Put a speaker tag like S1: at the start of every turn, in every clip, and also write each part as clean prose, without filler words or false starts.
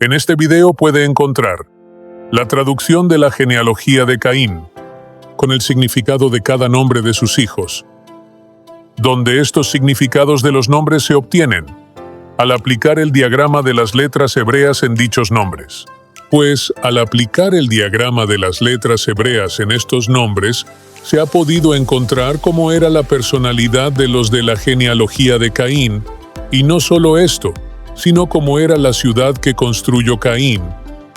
S1: En este video puede encontrar la traducción de la genealogía de Caín, con el significado de cada nombre de sus hijos, donde estos significados de los nombres se obtienen al aplicar el diagrama de las letras hebreas en dichos nombres. Pues al aplicar el diagrama de las letras hebreas en estos nombres, se ha podido encontrar cómo era la personalidad de los de la genealogía de Caín, y no solo esto, sino cómo era la ciudad que construyó Caín,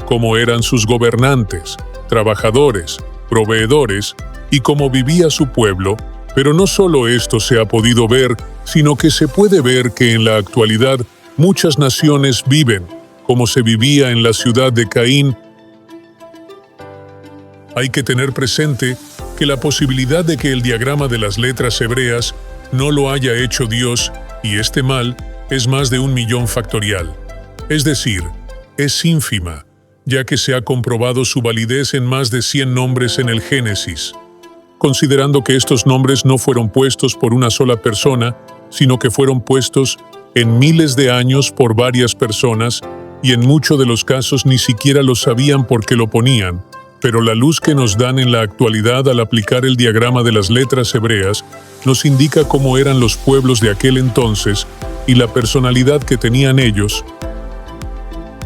S1: cómo eran sus gobernantes, trabajadores, proveedores, y cómo vivía su pueblo. Pero no solo esto se ha podido ver, sino que se puede ver que en la actualidad muchas naciones viven como se vivía en la ciudad de Caín. Hay que tener presente que la posibilidad de que el diagrama de las letras hebreas no lo haya hecho Dios, y este mal, es más de 1.000.000 factorial. Es decir, es ínfima, ya que se ha comprobado su validez en más de 100 nombres en el Génesis. Considerando que estos nombres no fueron puestos por una sola persona, sino que fueron puestos en miles de años por varias personas, y en muchos de los casos ni siquiera lo sabían por qué lo ponían, pero la luz que nos dan en la actualidad al aplicar el diagrama de las letras hebreas nos indica cómo eran los pueblos de aquel entonces y la personalidad que tenían ellos.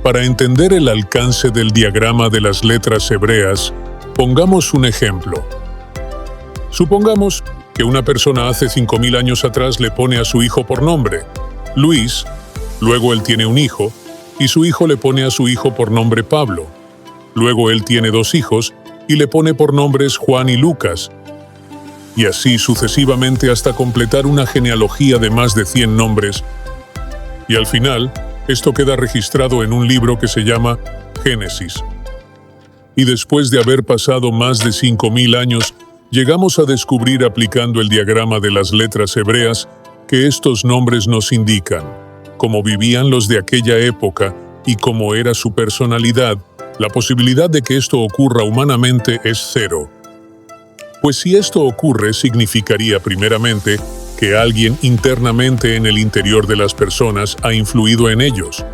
S1: Para entender el alcance del diagrama de las letras hebreas, pongamos un ejemplo. Supongamos que una persona hace 5.000 años atrás le pone a su hijo por nombre, Luis, luego él tiene un hijo, y su hijo le pone a su hijo por nombre Pablo. Luego él tiene 2 hijos y le pone por nombres Juan y Lucas, y así sucesivamente hasta completar una genealogía de más de 100 nombres. Y al final, esto queda registrado en un libro que se llama Génesis. Y después de haber pasado más de 5.000 años, llegamos a descubrir aplicando el diagrama de las letras hebreas que estos nombres nos indican cómo vivían los de aquella época y cómo era su personalidad. La posibilidad de que esto ocurra humanamente es 0. Pues si esto ocurre, significaría primeramente que alguien internamente en el interior de las personas ha influido en ellos,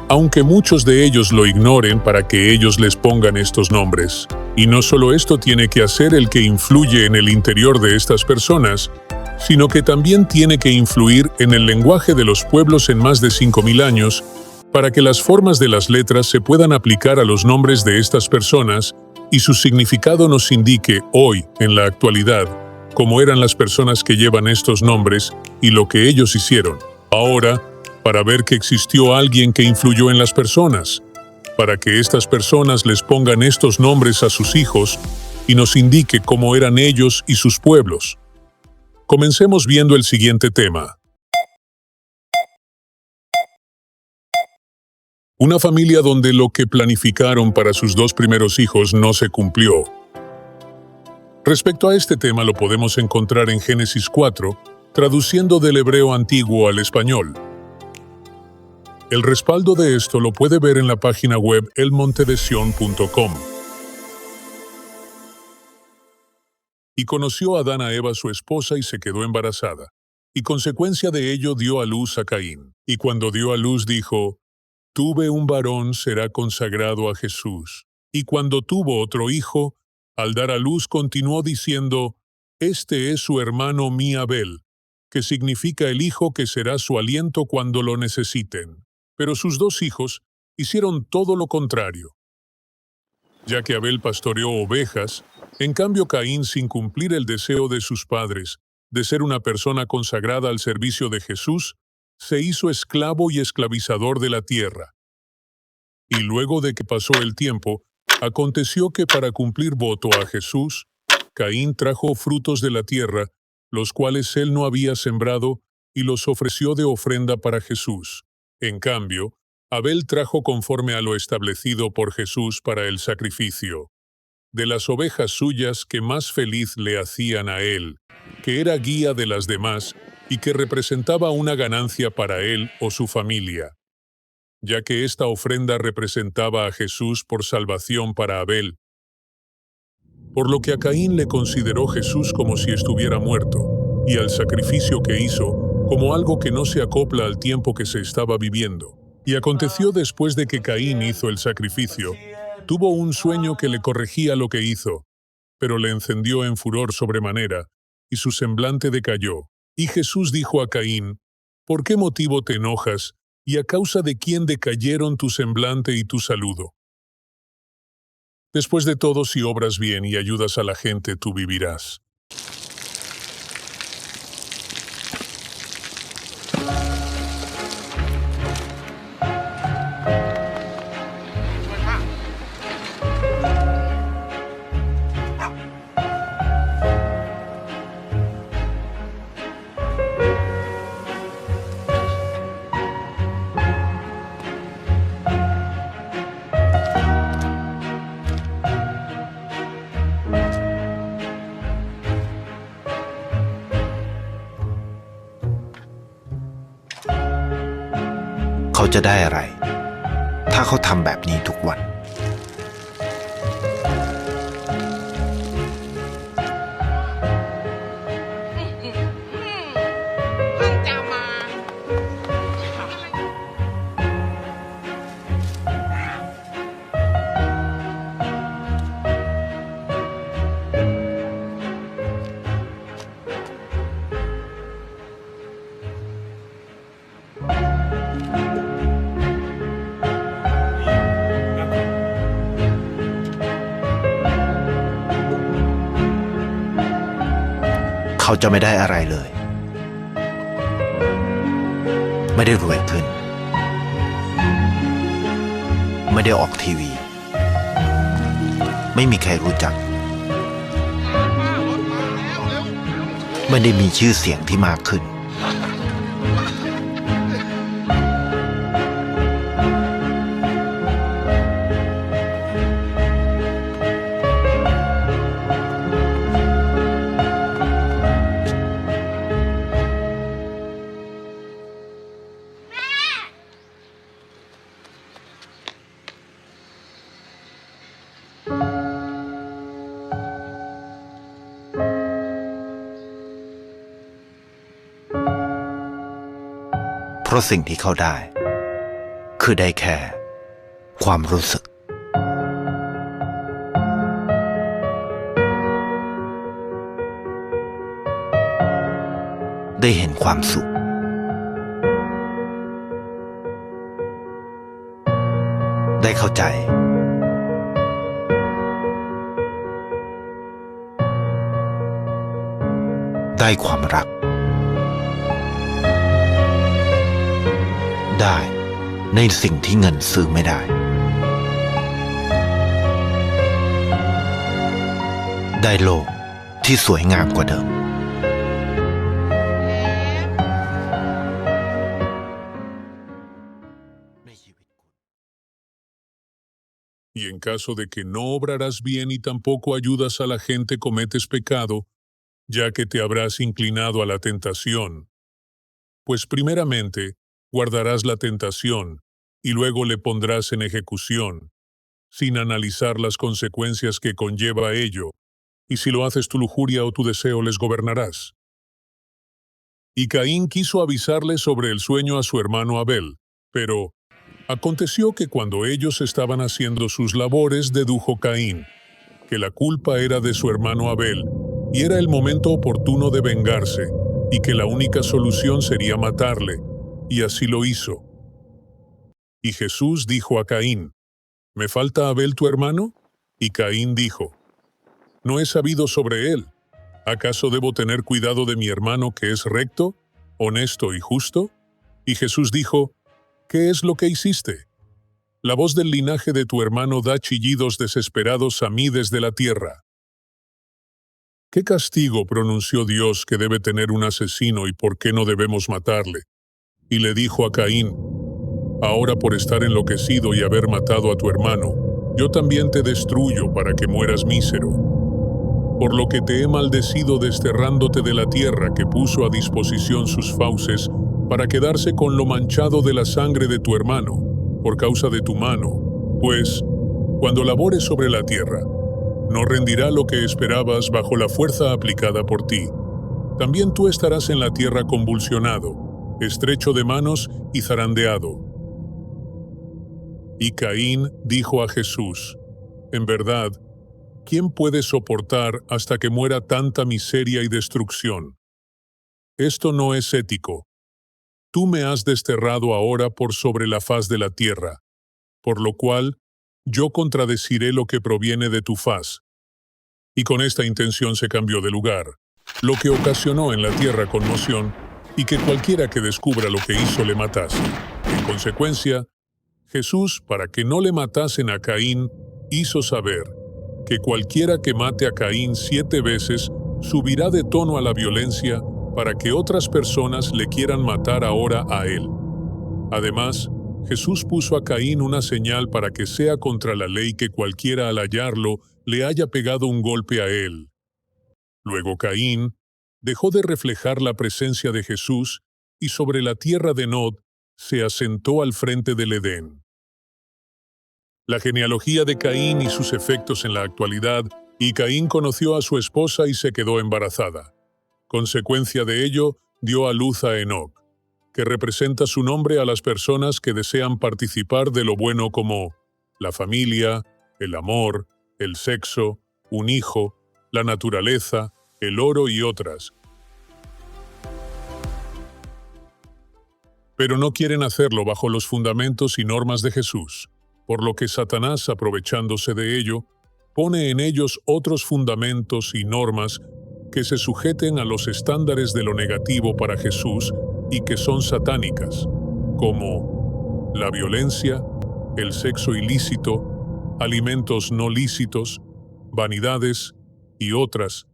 S1: aunque muchos de ellos lo ignoren para que ellos les pongan estos nombres. Y no solo esto tiene que hacer el que influye en el interior de estas personas, sino que también tiene que influir en el lenguaje de los pueblos en más de 5.000 años, para que las formas de las letras se puedan aplicar a los nombres de estas personas y su significado nos indique hoy, en la actualidad, cómo eran las personas que llevan estos nombres y lo que ellos hicieron. Ahora, para ver que existió alguien que influyó en las personas, para que estas personas les pongan estos nombres a sus hijos y nos indique cómo eran ellos y sus pueblos. Comencemos viendo el siguiente tema. Una familia donde lo que planificaron para sus 2 primeros hijos no se cumplió. Respecto a este tema lo podemos encontrar en Génesis 4, traduciendo del hebreo antiguo al español. El respaldo de esto lo puede ver en la página web elmontedesion.com. Y conoció Adán a Eva su esposa y se quedó embarazada, y consecuencia de ello dio a luz a Caín. Y cuando dio a luz dijo: tuve un varón, será consagrado a Jesús. Y cuando tuvo otro hijo, al dar a luz continuó diciendo: este es su hermano mi Abel, que significa el hijo que será su aliento cuando lo necesiten. Pero sus 2 hijos hicieron todo lo contrario. Ya que Abel pastoreó ovejas, en cambio Caín, sin cumplir el deseo de sus padres, de ser una persona consagrada al servicio de Jesús, se hizo esclavo y esclavizador de la tierra. Y luego de que pasó el tiempo, aconteció que para cumplir voto a Jesús, Caín trajo frutos de la tierra, los cuales él no había sembrado, y los ofreció de ofrenda para Jesús. En cambio, Abel trajo conforme a lo establecido por Jesús para el sacrificio, de las ovejas suyas que más feliz le hacían a él, que era guía de las demás y que representaba una ganancia para él o su familia, ya que esta ofrenda representaba a Jesús por salvación para Abel, por lo que a Caín le consideró Jesús como si estuviera muerto, y al sacrificio que hizo como algo que no se acopla al tiempo que se estaba viviendo. Y aconteció después de que Caín hizo el sacrificio, tuvo un sueño que le corregía lo que hizo, pero le encendió en furor sobremanera, y su semblante decayó. Y Jesús dijo a Caín: ¿Por qué motivo te enojas, y a causa de quién decayeron tu semblante y tu saludo? Después de todo, si obras bien y ayudas a la gente, tú vivirás.
S2: เขาจะได้อะไรถ้าเขาทำแบบนี้ทุกวันเขาจะไม่ได้อะไรเลยไม่ได้รวยขึ้นไม่ได้ออกทีวีไม่มีใครรู้จักไม่ได้มีชื่อเสียงที่มากขึ้นเพราะสิ่งที่เขาได้คือได้แค่ความรู้สึกได้เห็นความสุขได้เข้าใจได้ความรักได้ในสิ่งที่เงินซื้อไม่ได้ได้โลกที่สวยงามกว่าเดิม
S1: Y en caso de que no obrarás bien y tampoco ayudas a la gente, cometes pecado, ya que te habrás inclinado a la tentación. Pues primeramente guardarás la tentación, y luego le pondrás en ejecución, sin analizar las consecuencias que conlleva ello, y si lo haces tu lujuria o tu deseo les gobernarás. Y Caín quiso avisarle sobre el sueño a su hermano Abel, pero aconteció que cuando ellos estaban haciendo sus labores, dedujo Caín que la culpa era de su hermano Abel, y era el momento oportuno de vengarse, y que la única solución sería matarle, y así lo hizo. Y Jesús dijo a Caín: ¿Me falta Abel tu hermano? Y Caín dijo: No he sabido sobre él. ¿Acaso debo tener cuidado de mi hermano que es recto, honesto y justo? Y Jesús dijo: ¿Qué es lo que hiciste? La voz del linaje de tu hermano da chillidos desesperados a mí desde la tierra. ¿Qué castigo pronunció Dios que debe tener un asesino y por qué no debemos matarle? Y le dijo a Caín: Ahora por estar enloquecido y haber matado a tu hermano, yo también te destruyo para que mueras mísero. Por lo que te he maldecido desterrándote de la tierra que puso a disposición sus fauces para quedarse con lo manchado de la sangre de tu hermano, por causa de tu mano, pues, cuando labores sobre la tierra, no rendirá lo que esperabas bajo la fuerza aplicada por ti. También tú estarás en la tierra convulsionado, estrecho de manos y zarandeado. Y Caín dijo a Jesús: En verdad, ¿quién puede soportar hasta que muera tanta miseria y destrucción? Esto no es ético. Tú me has desterrado ahora por sobre la faz de la tierra, por lo cual yo contradeciré lo que proviene de tu faz. Y con esta intención se cambió de lugar, lo que ocasionó en la tierra conmoción y que cualquiera que descubra lo que hizo le matase. En consecuencia, Jesús, para que no le matasen a Caín, hizo saber que cualquiera que mate a Caín 7 veces subirá de tono a la violencia para que otras personas le quieran matar ahora a él. Además, Jesús puso a Caín una señal para que sea contra la ley que cualquiera al hallarlo le haya pegado un golpe a él. Luego Caín dejó de reflejar la presencia de Jesús y sobre la tierra de Nod se asentó al frente del Edén. La genealogía de Caín y sus efectos en la actualidad, y Caín conoció a su esposa y se quedó embarazada. Consecuencia de ello, dio a luz a Enoc, que representa su nombre a las personas que desean participar de lo bueno como la familia, el amor, el sexo, un hijo, la naturaleza, el oro y otras. Pero no quieren hacerlo bajo los fundamentos y normas de Jesús, por lo que Satanás, aprovechándose de ello, pone en ellos otros fundamentos y normas que se sujeten a los estándares de lo negativo para Jesús y que son satánicas, como la violencia, el sexo ilícito, alimentos no lícitos, vanidades y otras,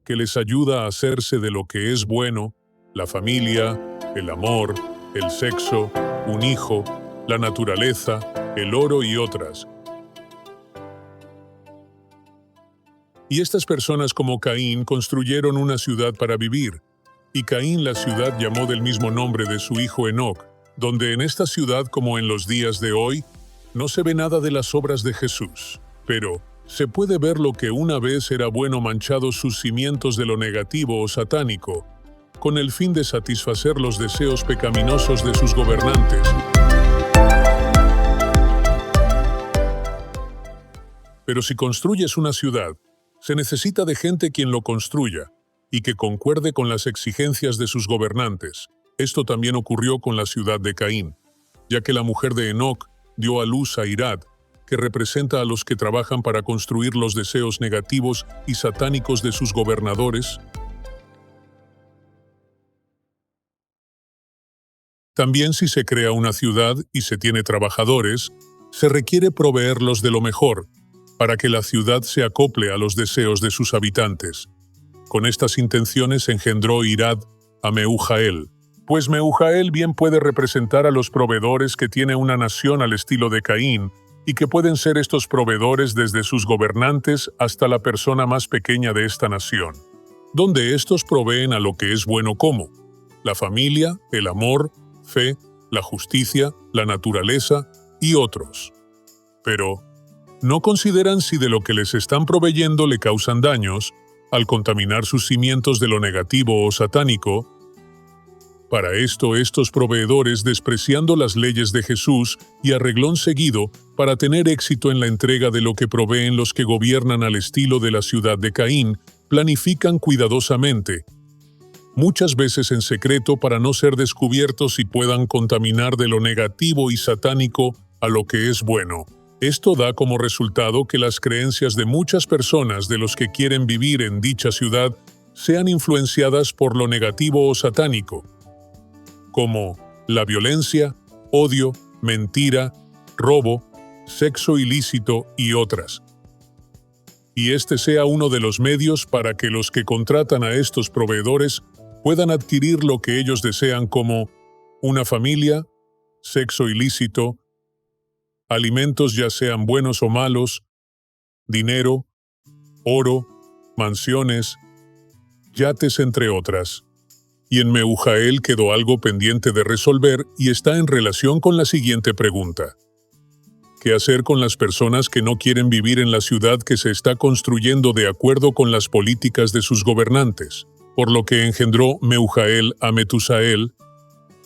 S1: que les ayuda a hacerse de lo que es bueno, la familia, el amor, el sexo, un hijo, la naturaleza, el oro y otras. Y estas personas como Caín construyeron una ciudad para vivir, y Caín la ciudad llamó del mismo nombre de su hijo Enoc, donde en esta ciudad como en los días de hoy, no se ve nada de las obras de Jesús, pero se puede ver lo que una vez era bueno manchados sus cimientos de lo negativo o satánico, con el fin de satisfacer los deseos pecaminosos de sus gobernantes. Pero si construyes una ciudad, se necesita de gente quien lo construya y que concuerde con las exigencias de sus gobernantes. Esto también ocurrió con la ciudad de Caín, ya que la mujer de Enoc dio a luz a Irad, que representa a los que trabajan para construir los deseos negativos y satánicos de sus gobernadores. También si se crea una ciudad y se tiene trabajadores, se requiere proveerlos de lo mejor, para que la ciudad se acople a los deseos de sus habitantes. Con estas intenciones engendró Irad a Mehujael, pues Mehujael bien puede representar a los proveedores que tiene una nación al estilo de Caín, y que pueden ser estos proveedores desde sus gobernantes hasta la persona más pequeña de esta nación, donde estos proveen a lo que es bueno como la familia, el amor, fe, la justicia, la naturaleza y otros. Pero no consideran si de lo que les están proveyendo le causan daños, al contaminar sus cimientos de lo negativo o satánico. Para esto, estos proveedores, despreciando las leyes de Jesús y a reglón seguido, para tener éxito en la entrega de lo que proveen los que gobiernan al estilo de la ciudad de Caín, planifican cuidadosamente, muchas veces en secreto para no ser descubiertos y puedan contaminar de lo negativo y satánico a lo que es bueno. Esto da como resultado que las creencias de muchas personas de los que quieren vivir en dicha ciudad sean influenciadas por lo negativo o satánico, como la violencia, odio, mentira, robo, sexo ilícito y otras. Y este sea uno de los medios para que los que contratan a estos proveedores puedan adquirir lo que ellos desean como una familia, sexo ilícito, alimentos ya sean buenos o malos, dinero, oro, mansiones, yates entre otras. Y en Mehujael quedó algo pendiente de resolver y está en relación con la siguiente pregunta. ¿Qué hacer con las personas que no quieren vivir en la ciudad que se está construyendo de acuerdo con las políticas de sus gobernantes? Por lo que engendró Mehujael a Metusael,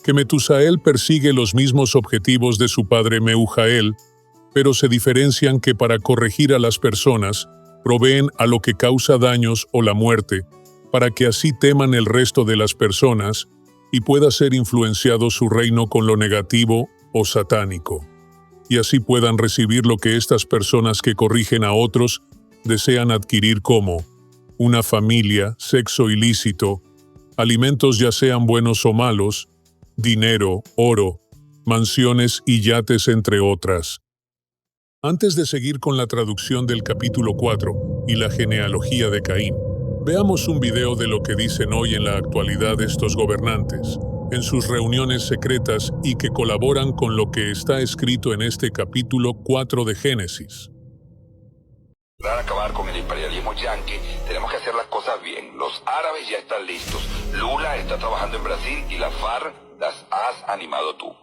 S1: que Metusael persigue los mismos objetivos de su padre Mehujael, pero se diferencian que para corregir a las personas, proveen a lo que causa daños o la muerte, para que así teman el resto de las personas y pueda ser influenciado su reino con lo negativo o satánico, y así puedan recibir lo que estas personas que corrigen a otros desean adquirir como una familia, sexo ilícito, alimentos ya sean buenos o malos, dinero, oro, mansiones y yates entre otras. Antes de seguir con la traducción del capítulo 4 y la genealogía de Caín, veamos un video de lo que dicen hoy en la actualidad estos gobernantes, en sus reuniones secretas y que colaboran con lo que está escrito en este capítulo 4 de Génesis.
S3: Para acabar con el imperialismo yanqui, tenemos que hacer las cosas bien. Los árabes ya están listos. Lula está trabajando en Brasil y la FARC las has animado tú.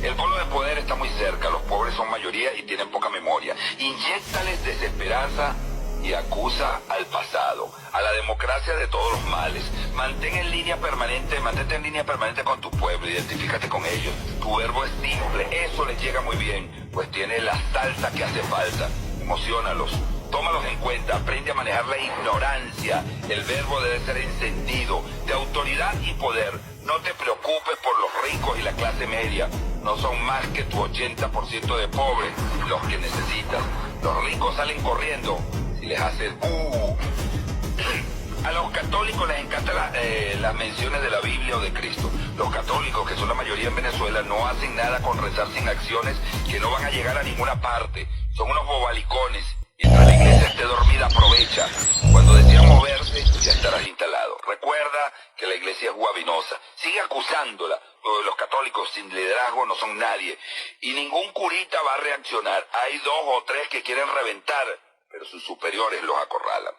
S3: El polo de poder está muy cerca, los pobres son mayoría y tienen poca memoria. Inyéctales desesperanza y acusa al pasado, a la democracia de todos los males. Mantente en línea permanente con tu pueblo, identifícate con ellos. Tu verbo es simple, eso les llega muy bien, pues tiene la salsa que hace falta. Emociónalos, tómalos en cuenta, aprende a manejar la ignorancia. El verbo debe ser encendido, de autoridad y poder. No te preocupes por los ricos y la clase media. No son más que tu 80% de pobres los que necesitas. Los ricos salen corriendo si les haces A los católicos les encantan las menciones de la Biblia o de Cristo. Los católicos, que son la mayoría en Venezuela, no hacen nada con rezar sin acciones que no van a llegar a ninguna parte. Son unos bobalicones. Mientras la iglesia esté dormida, aprovecha. Cuando decidas moverse, ya estarás instalado. Recuerda que la iglesia es guabinosa. Sigue acusándola. Los católicos sin liderazgo no son nadie. Y ningún curita va a reaccionar. Hay 2 o 3 que quieren reventar, pero sus superiores los acorralan.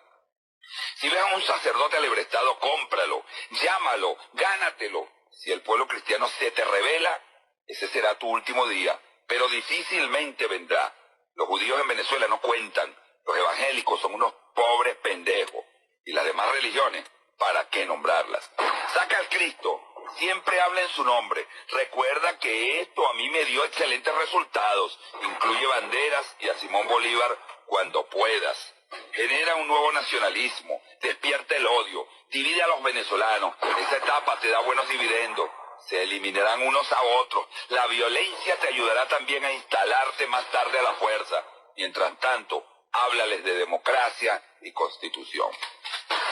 S3: Si ves a un sacerdote alebrestado, cómpralo, llámalo, gánatelo. Si el pueblo cristiano se te revela, ese será tu último día, pero difícilmente vendrá. Los judíos en Venezuela no cuentan, los evangélicos son unos pobres pendejos, y las demás religiones, ¿para qué nombrarlas? Saca al Cristo, siempre habla en su nombre. Recuerda que esto a mí me dio excelentes resultados. Incluye banderas y a Simón Bolívar cuando puedas. Genera un nuevo nacionalismo, despierta el odio, divide a los venezolanos. Esa etapa te da buenos dividendos. Se eliminarán unos a otros. La violencia te ayudará también a instalarte más tarde a la fuerza. Mientras tanto, háblales de democracia y constitución.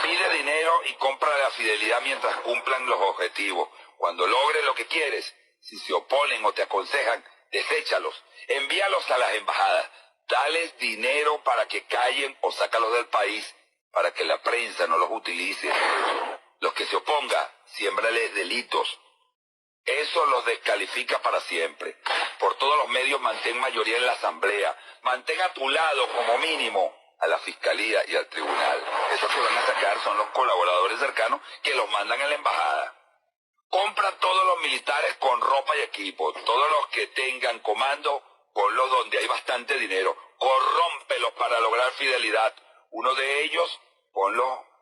S3: Pide dinero y compra la fidelidad mientras cumplan los objetivos. Cuando logres lo que quieres, si se oponen o te aconsejan, deséchalos. Envíalos a las embajadas. Dales dinero para que callen o sácalos del país para que la prensa no los utilice. Los que se opongan, siémbrales delitos. Eso los descalifica para siempre. Por todos los medios mantén mayoría en la asamblea. Mantén a tu lado, como mínimo, a la fiscalía y al tribunal. Esos que van a sacar son los colaboradores cercanos que los mandan a la embajada. Compra todos los militares con ropa y equipo. Todos los que tengan comando, ponlos donde hay bastante dinero. Corrómpelos para lograr fidelidad.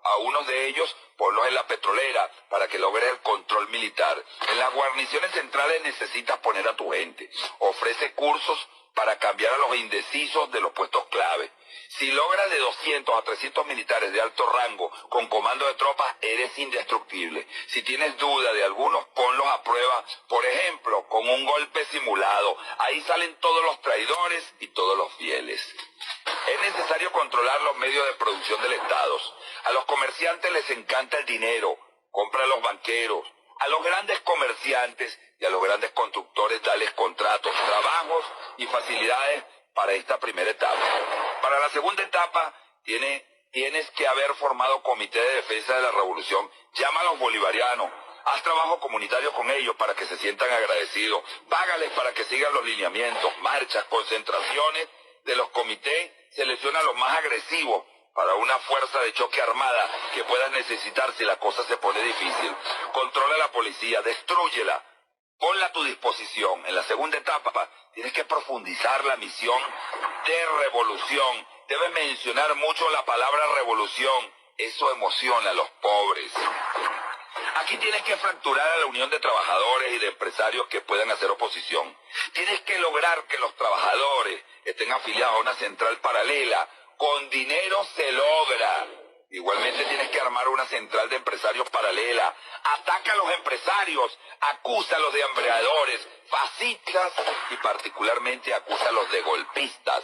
S3: A unos de ellos, ponlos en la petrolera para que logres el control militar. En las guarniciones centrales necesitas poner a tu gente. Ofrece cursos para cambiar a los indecisos de los puestos clave. Si logras de 200 a 300 militares de alto rango con comando de tropas, eres indestructible. Si tienes duda de algunos, ponlos a prueba, por ejemplo, con un golpe simulado. Ahí salen todos los traidores y todos los fieles. Es necesario controlar los medios de producción del Estado. A los comerciantes les encanta el dinero. Compra a los banqueros. A los grandes comerciantes y a los grandes constructores dales contratos, trabajos y facilidades para esta primera etapa. Para la segunda etapa tienes que haber formado comité de defensa de la revolución. Llama a los bolivarianos. Haz trabajo comunitario con ellos para que se sientan agradecidos. Págales para que sigan los lineamientos, marchas, concentraciones de los comités. Selecciona a los más agresivos para una fuerza de choque armada que puedas necesitar si la cosa se pone difícil. Controla la policía, destrúyela, ponla a tu disposición. En la segunda etapa tienes que profundizar la misión de revolución. Debes mencionar mucho la palabra revolución. Eso emociona a los pobres. Aquí tienes que fracturar a la unión de trabajadores y de empresarios que puedan hacer oposición. Tienes que lograr que los trabajadores estén afiliados a una central paralela. Con dinero se logra. Igualmente tienes que armar una central de empresarios paralela. Ataca a los empresarios, acúsalos de hambreadores, fascistas y particularmente acúsalos de golpistas.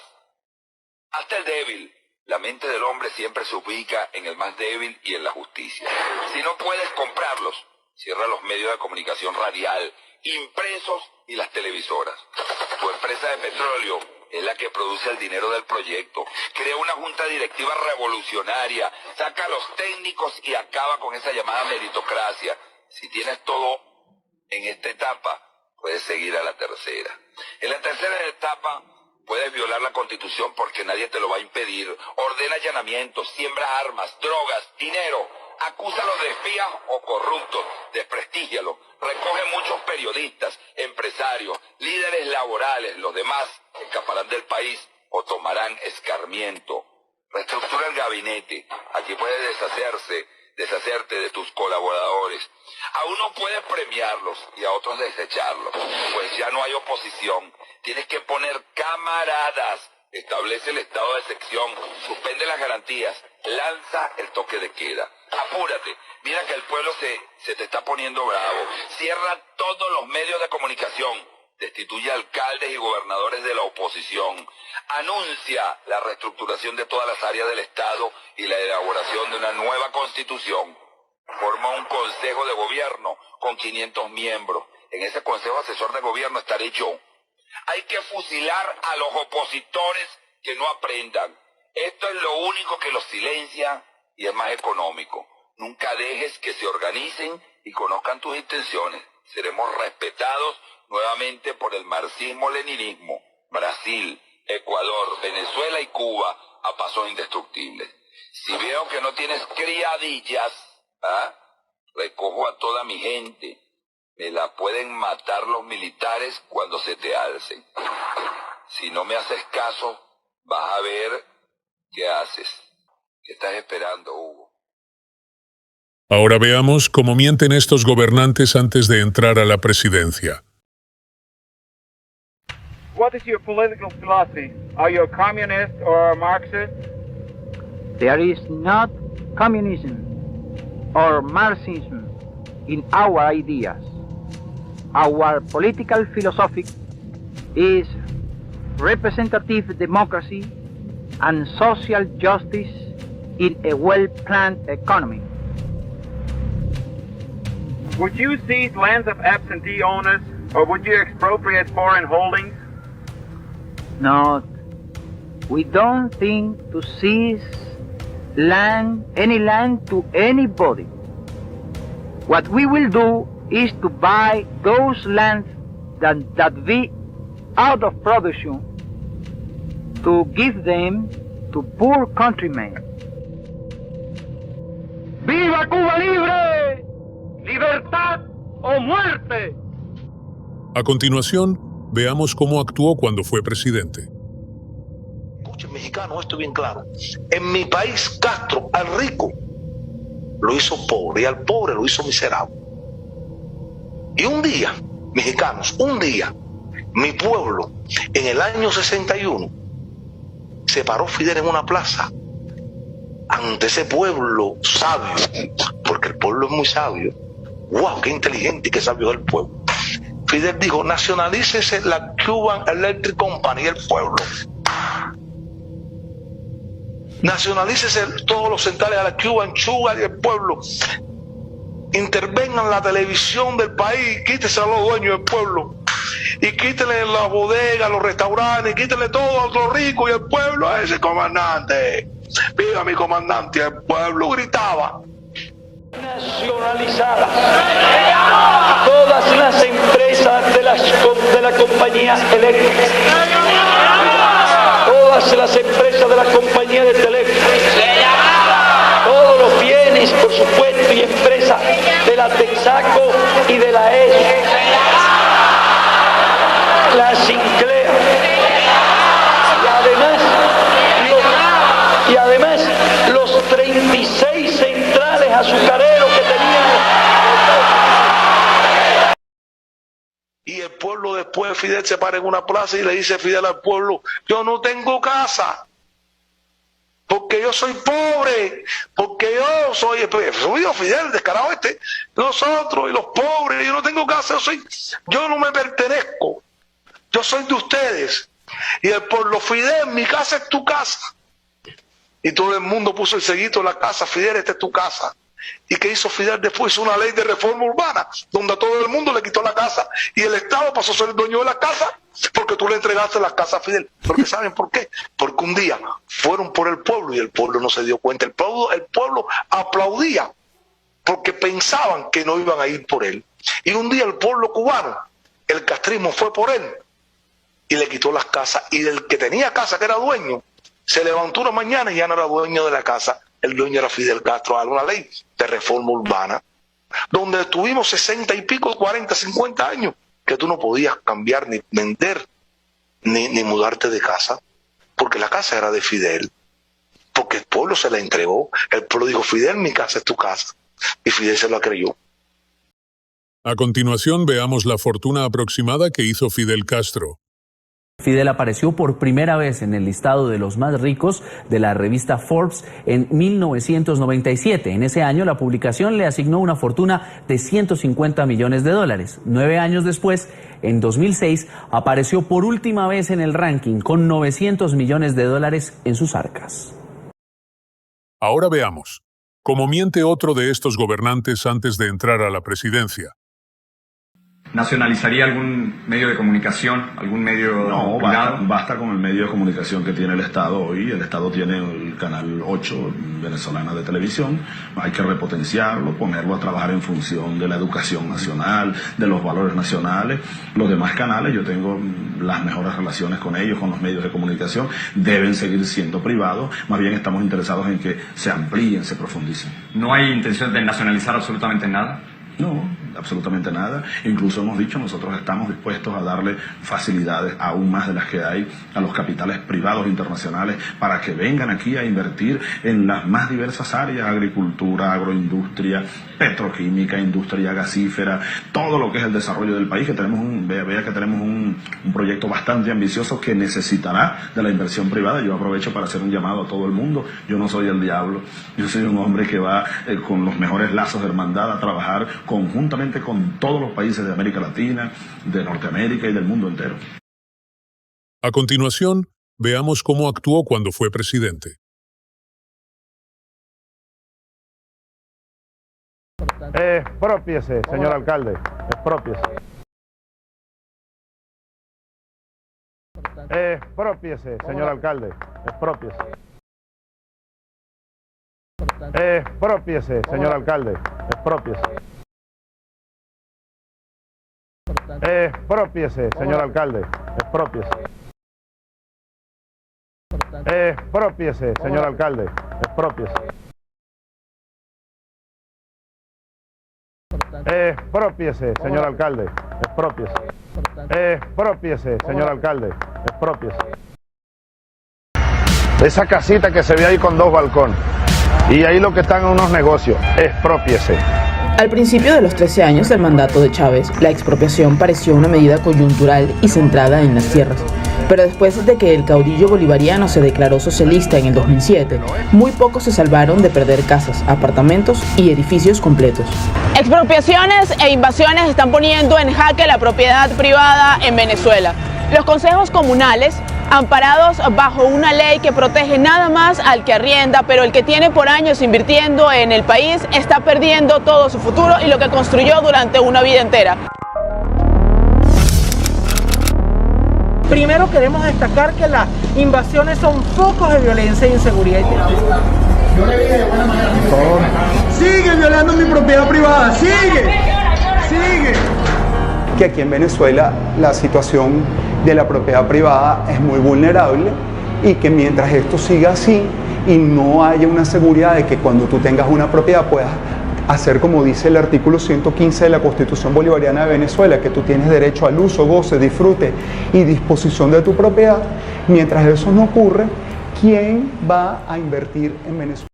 S3: Hasta el débil. La mente del hombre siempre se ubica en el más débil y en la justicia. Si no puedes comprarlos, cierra los medios de comunicación radial, impresos y las televisoras. Tu empresa de petróleo es la que produce el dinero del proyecto. Crea una junta directiva revolucionaria, saca a los técnicos y acaba con esa llamada meritocracia. Si tienes todo en esta etapa, puedes seguir a la tercera. En la tercera etapa, puedes violar la Constitución porque nadie te lo va a impedir. Ordena allanamientos, siembra armas, drogas, dinero. Acúsalos de espías o corruptos, desprestígialos. Recoge muchos periodistas, empresarios, líderes laborales. Los demás escaparán del país o tomarán escarmiento. Reestructura el gabinete. Aquí puedes deshacerte de tus colaboradores. A unos puedes premiarlos y a otros desecharlos, pues ya no hay oposición. Tienes que poner camaradas. Establece el estado de excepción, suspende las garantías, lanza el toque de queda. Apúrate, mira que el pueblo se te está poniendo bravo. Cierra todos los medios de comunicación. Destituye alcaldes y gobernadores de la oposición. Anuncia la reestructuración de todas las áreas del Estado y la elaboración de una nueva constitución. Forma un consejo de gobierno con 500 miembros. En ese consejo asesor de gobierno estaré yo. Hay que fusilar a los opositores que no aprendan. Esto es lo único que los silencia y es más económico. Nunca dejes que se organicen y conozcan tus intenciones. Seremos respetados nuevamente por el marxismo-leninismo. Brasil, Ecuador, Venezuela y Cuba a pasos indestructibles. Si veo que no tienes criadillas, recojo a toda mi gente. Me la pueden matar los militares cuando se te alcen. Si no me haces caso, vas a ver qué haces. ¿Qué estás esperando, Hugo?
S1: Ahora veamos cómo mienten estos gobernantes antes de entrar a la presidencia.
S4: What is your political philosophy? Are you a communist or a Marxist?
S5: There is not communism or Marxism in our ideas. Our political philosophy is representative democracy and social justice in a well-planned economy.
S4: Would you seize lands of absentee owners or would you expropriate foreign holdings?
S5: No, we don't think to seize any land to anybody. What we will do is to buy those lands that be out of production to give them to poor countrymen.
S4: ¡Viva Cuba libre! ¡Libertad o muerte!
S1: A continuación, veamos cómo actuó cuando fue presidente.
S6: Escuchen, mexicano, esto bien claro. En mi país, Castro al rico lo hizo pobre y al pobre lo hizo miserable. Y un día, mexicanos, mi pueblo, en el año 61, se paró Fidel en una plaza ante ese pueblo sabio, porque el pueblo es muy sabio. ¡Wow! ¡Qué inteligente y qué sabio es el pueblo! Fidel dijo, nacionalícese la Cuban Electric Company, el pueblo. Nacionalícese todos los centrales a la Cuban Sugar y el pueblo. Intervengan la televisión del país, quítese a los dueños del pueblo. Y quítele las bodegas, los restaurantes, quítele todo a los ricos y el pueblo a ese comandante. Viva mi comandante, el pueblo gritaba.
S7: Nacionalizadas todas las empresas de la compañía eléctrica, todas las empresas de la compañía de teléfono, todos los bienes, por supuesto, y empresas de la Texaco y de la ESO, la Sinclair, y además los 36 centrales azucareros que tenían
S6: después Fidel se para en una plaza y le dice Fidel al pueblo, yo no tengo casa, porque yo soy pobre, porque yo soy Fidel, descarado nosotros y los pobres, yo no tengo casa, yo no me pertenezco, yo soy de ustedes. Y el pueblo, Fidel, mi casa es tu casa. Y todo el mundo puso el sellito en la casa, Fidel, esta es tu casa. ¿Y qué hizo Fidel después? Hizo una ley de reforma urbana, donde a todo el mundo le quitó la casa y el Estado pasó a ser el dueño de la casa porque tú le entregaste la casa a Fidel. Porque ¿saben por qué? Porque un día fueron por el pueblo y el pueblo no se dio cuenta. El pueblo aplaudía porque pensaban que no iban a ir por él. Y un día el pueblo cubano, el castrismo fue por él y le quitó las casas. Y el que tenía casa, que era dueño, se levantó una mañana y ya no era dueño de la casa. El dueño era Fidel Castro. Una ley de reforma urbana donde tuvimos 60 y pico, 40, 50 años que tú no podías cambiar, ni vender, ni mudarte de casa, porque la casa era de Fidel, porque el pueblo se la entregó. El pueblo dijo, Fidel, mi casa es tu casa, y Fidel se la creyó.
S1: A continuación veamos la fortuna aproximada que hizo Fidel Castro.
S8: Fidel apareció por primera vez en el listado de los más ricos de la revista Forbes en 1997. En ese año, la publicación le asignó una fortuna de $150 millones. 9 años después, en 2006, apareció por última vez en el ranking con $900 millones en sus arcas.
S1: Ahora veamos cómo miente otro de estos gobernantes antes de entrar a la presidencia.
S9: ¿Nacionalizaría algún medio de comunicación, algún medio privado?
S10: Basta con el medio de comunicación que tiene el Estado hoy. El Estado tiene el Canal 8 venezolana de televisión. Hay que repotenciarlo, ponerlo a trabajar en función de la educación nacional, de los valores nacionales. Los demás canales, yo tengo las mejores relaciones con ellos, con los medios de comunicación. Deben seguir siendo privados. Más bien estamos interesados en que se amplíen, se profundicen.
S9: ¿No hay intención de nacionalizar absolutamente nada?
S10: No, absolutamente nada. Incluso hemos dicho, nosotros estamos dispuestos a darle facilidades aún más de las que hay a los capitales privados internacionales para que vengan aquí a invertir en las más diversas áreas: agricultura, agroindustria, petroquímica, industria gasífera, todo lo que es el desarrollo del país, que tenemos vea que tenemos un proyecto bastante ambicioso que necesitará de la inversión privada. Yo aprovecho para hacer un llamado a todo el mundo. Yo no soy el diablo, yo soy un hombre que va con los mejores lazos de hermandad a trabajar conjuntamente con todos los países de América Latina, de Norteamérica y del mundo entero.
S1: A continuación, veamos cómo actuó cuando fue presidente.
S11: Expropiese, señor alcalde, expropiese. Expropiese, señor alcalde, expropiese. Expropiese, señor alcalde, expropiese. Expropiese, señor alcalde, expropiese. Expropiese, señor alcalde, expropiese. Expropiese, señor alcalde, expropiese. Expropiese, señor alcalde, expropiese. Esa casita que se ve ahí con 2 balcones, y ahí lo que están en unos negocios, expropiese.
S12: Al principio de los 13 años del mandato de Chávez, la expropiación pareció una medida coyuntural y centrada en las tierras. Pero después de que el caudillo bolivariano se declaró socialista en el 2007, muy pocos se salvaron de perder casas, apartamentos y edificios completos.
S13: Expropiaciones e invasiones están poniendo en jaque la propiedad privada en Venezuela. Los consejos comunales, amparados bajo una ley que protege nada más al que arrienda, pero el que tiene por años invirtiendo en el país está perdiendo todo su futuro y lo que construyó durante una vida entera.
S14: Primero queremos destacar que las invasiones son focos de violencia e inseguridad.
S15: Yo le dije de buena manera, por favor. Sigue violando mi propiedad privada, sigue.
S16: Que aquí en Venezuela la situación de la propiedad privada es muy vulnerable y que mientras esto siga así y no haya una seguridad de que cuando tú tengas una propiedad puedas hacer como dice el artículo 115 de la Constitución Bolivariana de Venezuela, que tú tienes derecho al uso, goce, disfrute y disposición de tu propiedad, mientras eso no ocurre, ¿quién va a invertir en Venezuela?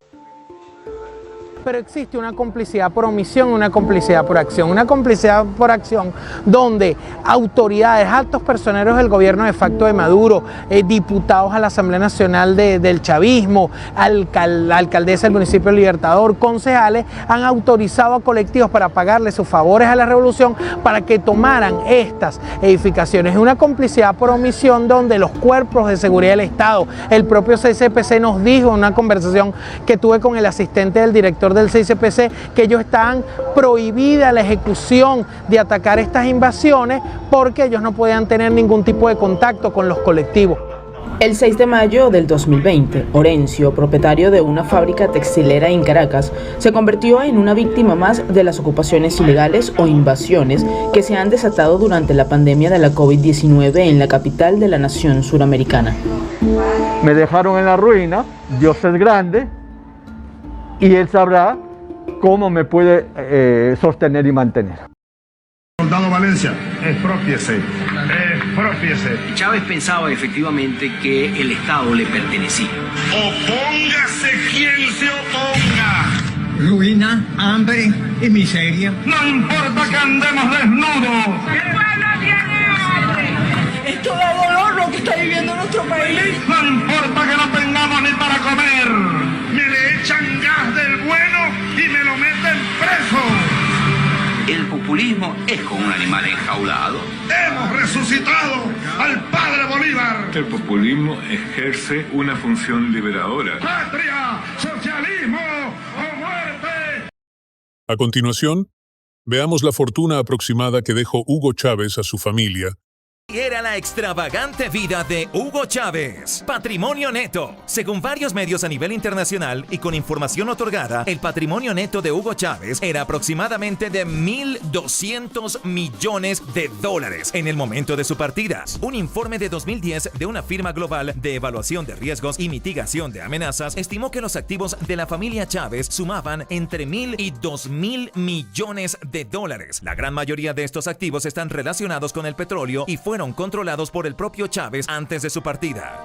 S14: pero existe una complicidad por omisión, una complicidad por acción. Una complicidad por acción donde autoridades, altos personeros del gobierno de facto de Maduro, diputados a la Asamblea Nacional del chavismo, la alcaldesa del municipio de Libertador, concejales, han autorizado a colectivos para pagarle sus favores a la revolución para que tomaran estas edificaciones. Es una complicidad por omisión donde los cuerpos de seguridad del Estado, el propio CICPC nos dijo en una conversación que tuve con el asistente del director del CICPC que ellos estaban prohibida la ejecución de atacar estas invasiones porque ellos no podían tener ningún tipo de contacto con los colectivos.
S12: El 6 de mayo del 2020, Orencio, propietario de una fábrica textilera en Caracas, se convirtió en una víctima más de las ocupaciones ilegales o invasiones que se han desatado durante la pandemia de la COVID-19 en la capital de la nación suramericana.
S17: Me dejaron en la ruina, Dios es grande y Él sabrá cómo me puede sostener y mantener.
S11: Soldado Valencia, expropiese.
S18: Chávez pensaba efectivamente que el Estado le pertenecía.
S11: Opóngase quien se oponga.
S15: Ruina, hambre y miseria.
S11: No importa que andemos desnudos.
S15: ¡El pueblo tiene hambre! Esto da dolor lo que está viviendo nuestro país.
S11: No importa que no tengamos ni para comer. Me le echan gas del bueno y me lo meten preso.
S18: El populismo es como un animal enjaulado.
S11: Hemos resucitado al padre Bolívar.
S19: El populismo ejerce una función liberadora.
S11: ¡Patria! ¡Socialismo o muerte!
S1: A continuación, veamos la fortuna aproximada que dejó Hugo Chávez a su familia.
S20: Era la extravagante vida de Hugo Chávez. Patrimonio neto. Según varios medios a nivel internacional y con información otorgada, el patrimonio neto de Hugo Chávez era aproximadamente de $1.200 millones en el momento de su partida. Un informe de 2010 de una firma global de evaluación de riesgos y mitigación de amenazas estimó que los activos de la familia Chávez sumaban entre $1.000 y $2.000 millones. La gran mayoría de estos activos están relacionados con el petróleo y fueron controlados por el propio Chávez antes de su partida.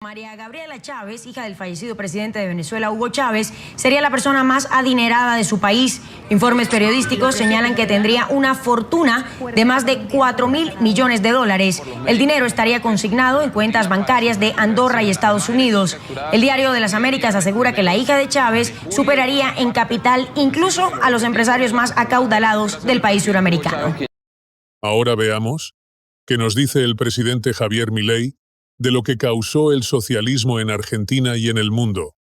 S21: María Gabriela Chávez, hija del fallecido presidente de Venezuela, Hugo Chávez, sería la persona más adinerada de su país. Informes periodísticos señalan que tendría una fortuna de más de $4.000 millones. El dinero estaría consignado en cuentas bancarias de Andorra y Estados Unidos. El Diario de las Américas asegura que la hija de Chávez superaría en capital incluso a los empresarios más acaudalados del país suramericano.
S1: Ahora veamos qué nos dice el presidente Javier Milei de lo que causó el socialismo en Argentina y en el mundo.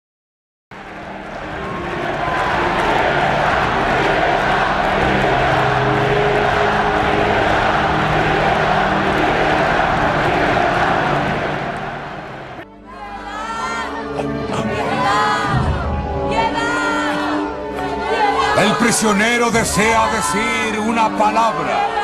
S22: El prisionero desea decir una palabra.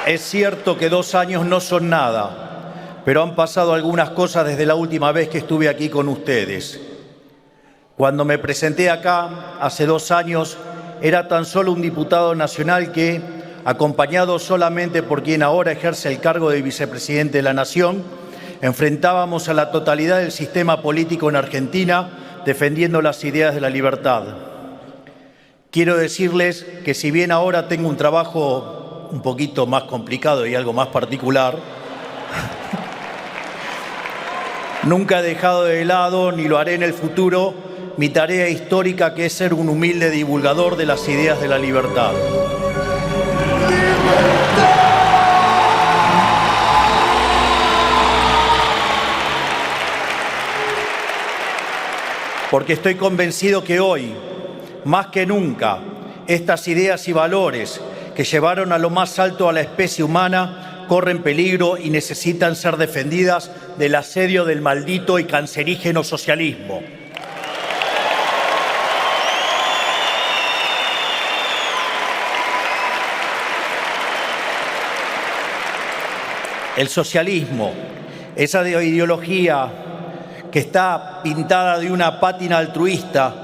S2: Es cierto que 2 años no son nada, pero han pasado algunas cosas desde la última vez que estuve aquí con ustedes. Cuando me presenté acá, hace 2 años, era tan solo un diputado nacional que, acompañado solamente por quien ahora ejerce el cargo de vicepresidente de la Nación, enfrentábamos a la totalidad del sistema político en Argentina defendiendo las ideas de la libertad. Quiero decirles que si bien ahora tengo un trabajo un poquito más complicado y algo más particular, nunca he dejado de lado, ni lo haré en el futuro, mi tarea histórica, que es ser un humilde divulgador de las ideas de la libertad. Porque estoy convencido que hoy, más que nunca, estas ideas y valores que llevaron a lo más alto a la especie humana corren peligro y necesitan ser defendidas del asedio del maldito y cancerígeno socialismo. El socialismo, esa ideología que está pintada de una pátina altruista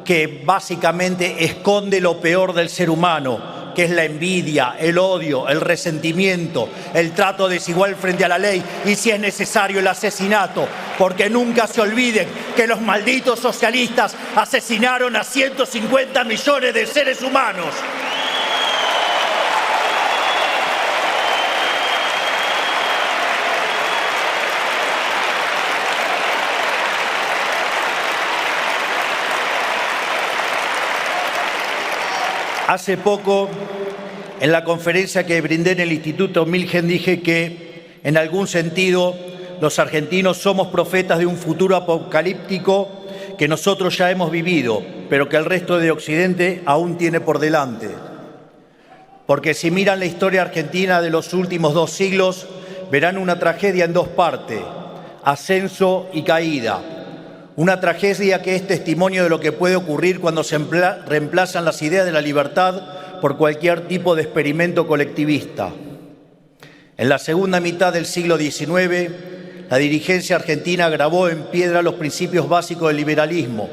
S2: que básicamente esconde lo peor del ser humano, que es la envidia, el odio, el resentimiento, el trato desigual frente a la ley y, si es necesario, el asesinato, porque nunca se olviden que los malditos socialistas asesinaron a 150 millones de seres humanos. Hace poco, en la conferencia que brindé en el Instituto Milgen, dije que, en algún sentido, los argentinos somos profetas de un futuro apocalíptico que nosotros ya hemos vivido, pero que el resto de Occidente aún tiene por delante. Porque si miran la historia argentina de los últimos 2 siglos, verán una tragedia en 2 partes, ascenso y caída. Una tragedia que es testimonio de lo que puede ocurrir cuando se reemplazan las ideas de la libertad por cualquier tipo de experimento colectivista. En la segunda mitad del siglo XIX, la dirigencia argentina grabó en piedra los principios básicos del liberalismo,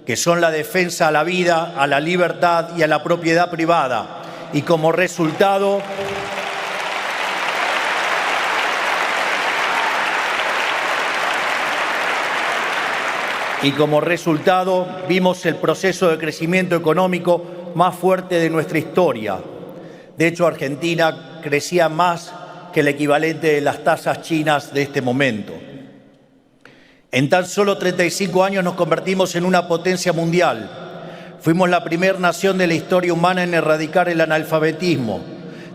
S2: que son la defensa a la vida, a la libertad y a la propiedad privada. Y como resultado, vimos el proceso de crecimiento económico más fuerte de nuestra historia. De hecho, Argentina crecía más que el equivalente de las tasas chinas de este momento. En tan solo 35 años nos convertimos en una potencia mundial. Fuimos la primera nación de la historia humana en erradicar el analfabetismo.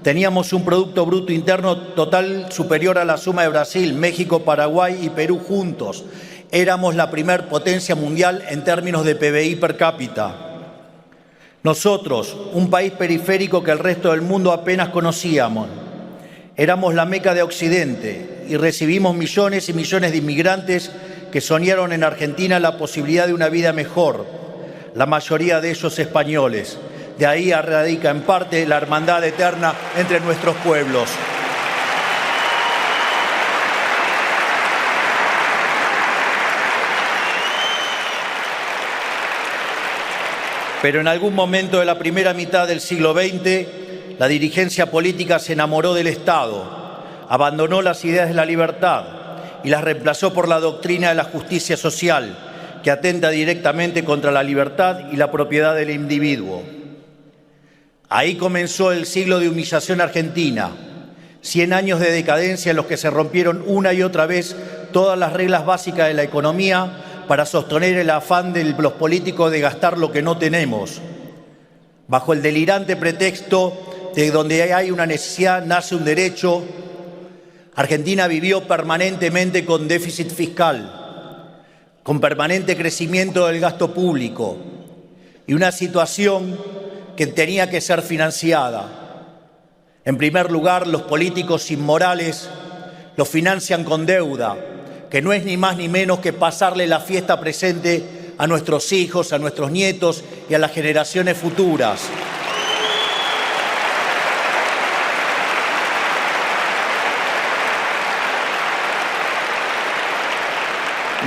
S2: Teníamos un Producto Bruto Interno total superior a la suma de Brasil, México, Paraguay y Perú juntos. Éramos la primer potencia mundial en términos de PBI per cápita. Nosotros, un país periférico que el resto del mundo apenas conocíamos, éramos la meca de Occidente y recibimos millones y millones de inmigrantes que soñaron en Argentina la posibilidad de una vida mejor, la mayoría de ellos españoles. De ahí radica en parte la hermandad eterna entre nuestros pueblos. Pero en algún momento de la primera mitad del siglo XX, la dirigencia política se enamoró del Estado, abandonó las ideas de la libertad y las reemplazó por la doctrina de la justicia social, que atenta directamente contra la libertad y la propiedad del individuo. Ahí comenzó el siglo de humillación argentina, 100 años de decadencia en los que se rompieron una y otra vez todas las reglas básicas de la economía para sostener el afán de los políticos de gastar lo que no tenemos. Bajo el delirante pretexto de donde hay una necesidad nace un derecho, Argentina vivió permanentemente con déficit fiscal, con permanente crecimiento del gasto público y una situación que tenía que ser financiada. En primer lugar, los políticos inmorales lo financian con deuda, que no es ni más ni menos que pasarle la fiesta presente a nuestros hijos, a nuestros nietos y a las generaciones futuras.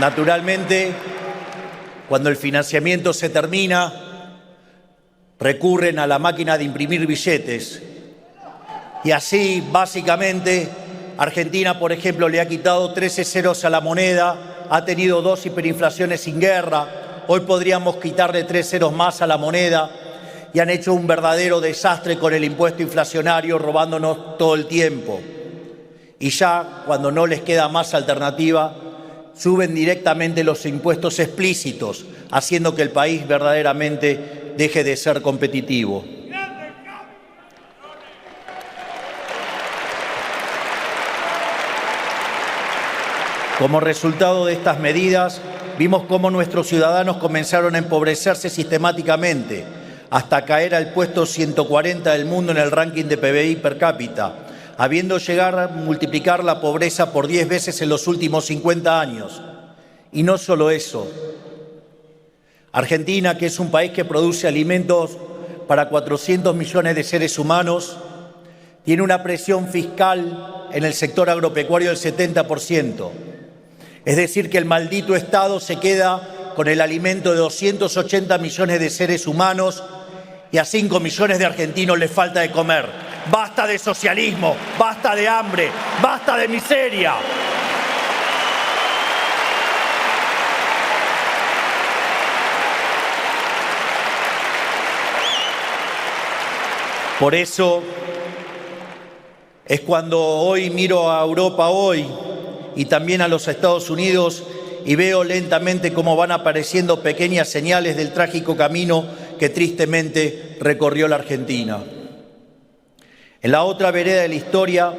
S2: Naturalmente, cuando el financiamiento se termina, recurren a la máquina de imprimir billetes. Y así, básicamente, Argentina, por ejemplo, le ha quitado 13 ceros a la moneda, ha tenido 2 hiperinflaciones sin guerra, hoy podríamos quitarle 3 ceros más a la moneda y han hecho un verdadero desastre con el impuesto inflacionario, robándonos todo el tiempo. Y ya, cuando no les queda más alternativa, suben directamente los impuestos explícitos, haciendo que el país verdaderamente deje de ser competitivo. Como resultado de estas medidas, vimos cómo nuestros ciudadanos comenzaron a empobrecerse sistemáticamente, hasta caer al puesto 140 del mundo en el ranking de PBI per cápita, habiendo llegado a multiplicar la pobreza por 10 veces en los últimos 50 años. Y no solo eso. Argentina, que es un país que produce alimentos para 400 millones de seres humanos, tiene una presión fiscal en el sector agropecuario del 70%. Es decir, que el maldito Estado se queda con el alimento de 280 millones de seres humanos y a 5 millones de argentinos les falta de comer. ¡Basta de socialismo! ¡Basta de hambre! ¡Basta de miseria! Por eso es cuando hoy miro a Europa hoy y también a los Estados Unidos y veo lentamente cómo van apareciendo pequeñas señales del trágico camino que tristemente recorrió la Argentina. En la otra vereda de la historia,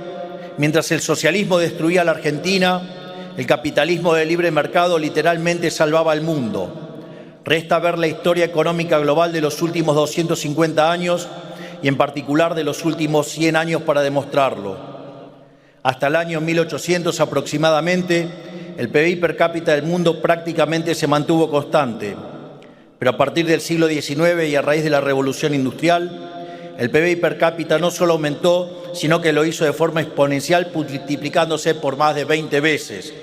S2: mientras el socialismo destruía a la Argentina, el capitalismo de libre mercado literalmente salvaba al mundo. Resta ver la historia económica global de los últimos 250 años y en particular de los últimos 100 años para demostrarlo. Hasta el año 1800 aproximadamente, el PBI per cápita del mundo prácticamente se mantuvo constante, pero a partir del siglo XIX y a raíz de la Revolución Industrial, el PBI per cápita no solo aumentó, sino que lo hizo de forma exponencial, multiplicándose por más de 20 veces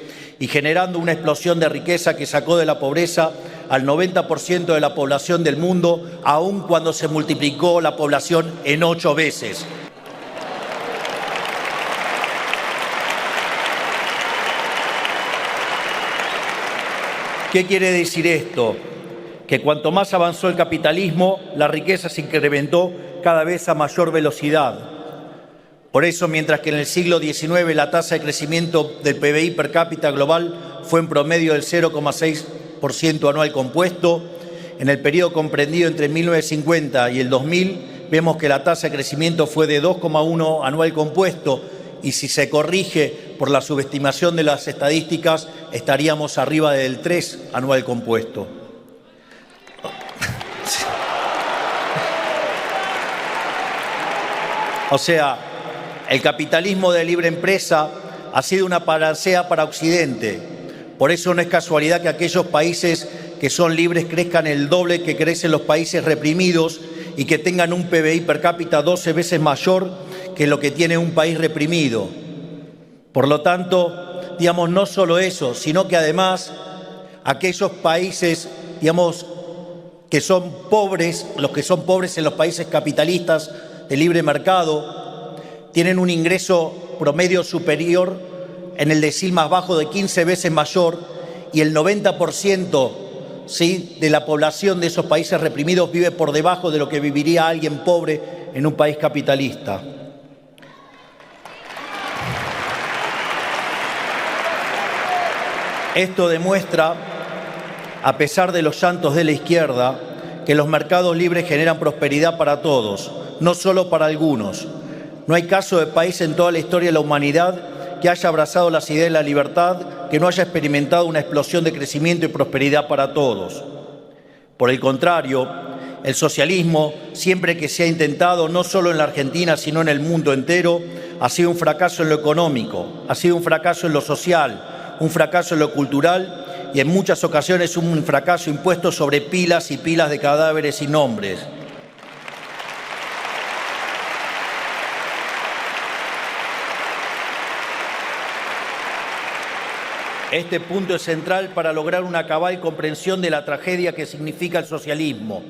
S2: y generando una explosión de riqueza que sacó de la pobreza al 90% de la población del mundo, aun cuando se multiplicó la población en 8 veces. ¿Qué quiere decir esto? Que cuanto más avanzó el capitalismo, la riqueza se incrementó cada vez a mayor velocidad. Por eso, mientras que en el siglo XIX la tasa de crecimiento del PBI per cápita global fue en promedio del 0,6% anual compuesto, en el periodo comprendido entre 1950 y el 2000 vemos que la tasa de crecimiento fue de 2,1 anual compuesto y si se corrige por la subestimación de las estadísticas estaríamos arriba del 3 anual compuesto. O sea, el capitalismo de libre empresa ha sido una panacea para Occidente. Por eso no es casualidad que aquellos países que son libres crezcan el doble que crecen los países reprimidos y que tengan un PBI per cápita 12 veces mayor que lo que tiene un país reprimido. Por lo tanto, digamos, no solo eso, sino que además aquellos países, digamos, que son pobres, los que son pobres en los países capitalistas de libre mercado, tienen un ingreso promedio superior en el decil más bajo de 15 veces mayor y el 90% ¿sí? de la población de esos países reprimidos vive por debajo de lo que viviría alguien pobre en un país capitalista. Esto demuestra, a pesar de los llantos de la izquierda, que los mercados libres generan prosperidad para todos, no solo para algunos. No hay caso de país en toda la historia de la humanidad que haya abrazado las ideas de la libertad, que no haya experimentado una explosión de crecimiento y prosperidad para todos. Por el contrario, el socialismo, siempre que se ha intentado, no solo en la Argentina, sino en el mundo entero, ha sido un fracaso en lo económico, ha sido un fracaso en lo social, un fracaso en lo cultural y en muchas ocasiones un fracaso impuesto sobre pilas y pilas de cadáveres sin nombres. Este punto es central para lograr una cabal comprensión de la tragedia que significa el socialismo.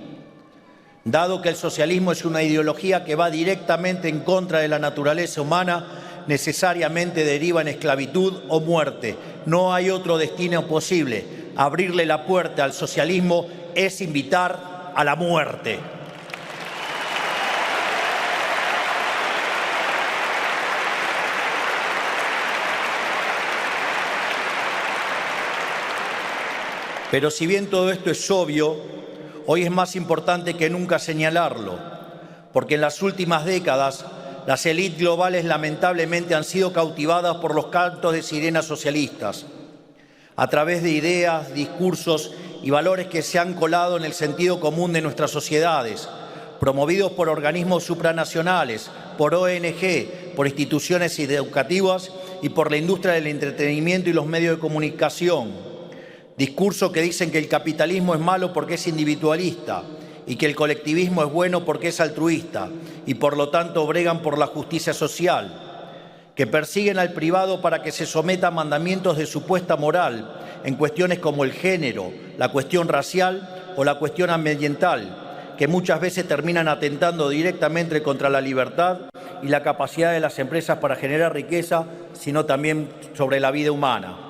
S2: Dado que el socialismo es una ideología que va directamente en contra de la naturaleza humana, necesariamente deriva en esclavitud o muerte. No hay otro destino posible. Abrirle la puerta al socialismo es invitar a la muerte. Pero si bien todo esto es obvio, hoy es más importante que nunca señalarlo, porque en las últimas décadas las élites globales lamentablemente han sido cautivadas por los cantos de sirenas socialistas, a través de ideas, discursos y valores que se han colado en el sentido común de nuestras sociedades, promovidos por organismos supranacionales, por ONG, por instituciones educativas y por la industria del entretenimiento y los medios de comunicación. Discursos que dicen que el capitalismo es malo porque es individualista y que el colectivismo es bueno porque es altruista y por lo tanto bregan por la justicia social, que persiguen al privado para que se someta a mandamientos de supuesta moral en cuestiones como el género, la cuestión racial o la cuestión ambiental, que muchas veces terminan atentando directamente contra la libertad y la capacidad de las empresas para generar riqueza, sino también sobre la vida humana.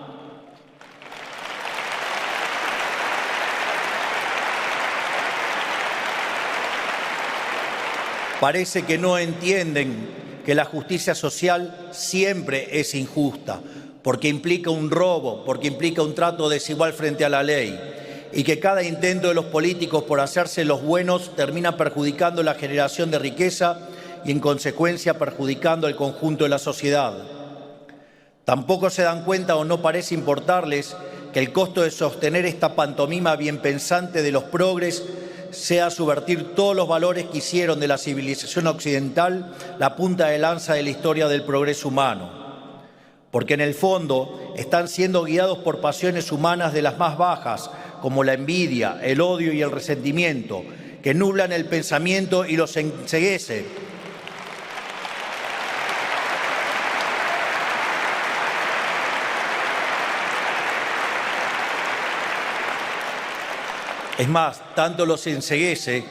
S2: Parece que no entienden que la justicia social siempre es injusta, porque implica un robo, porque implica un trato desigual frente a la ley, y que cada intento de los políticos por hacerse los buenos termina perjudicando la generación de riqueza y, en consecuencia, perjudicando al conjunto de la sociedad. Tampoco se dan cuenta o no parece importarles que el costo de sostener esta pantomima bien pensante de los progres sea subvertir todos los valores que hicieron de la civilización occidental la punta de lanza de la historia del progreso humano. Porque en el fondo están siendo guiados por pasiones humanas de las más bajas, como la envidia, el odio y el resentimiento, que nublan el pensamiento y los enceguecen. Es más, tanto los enceguece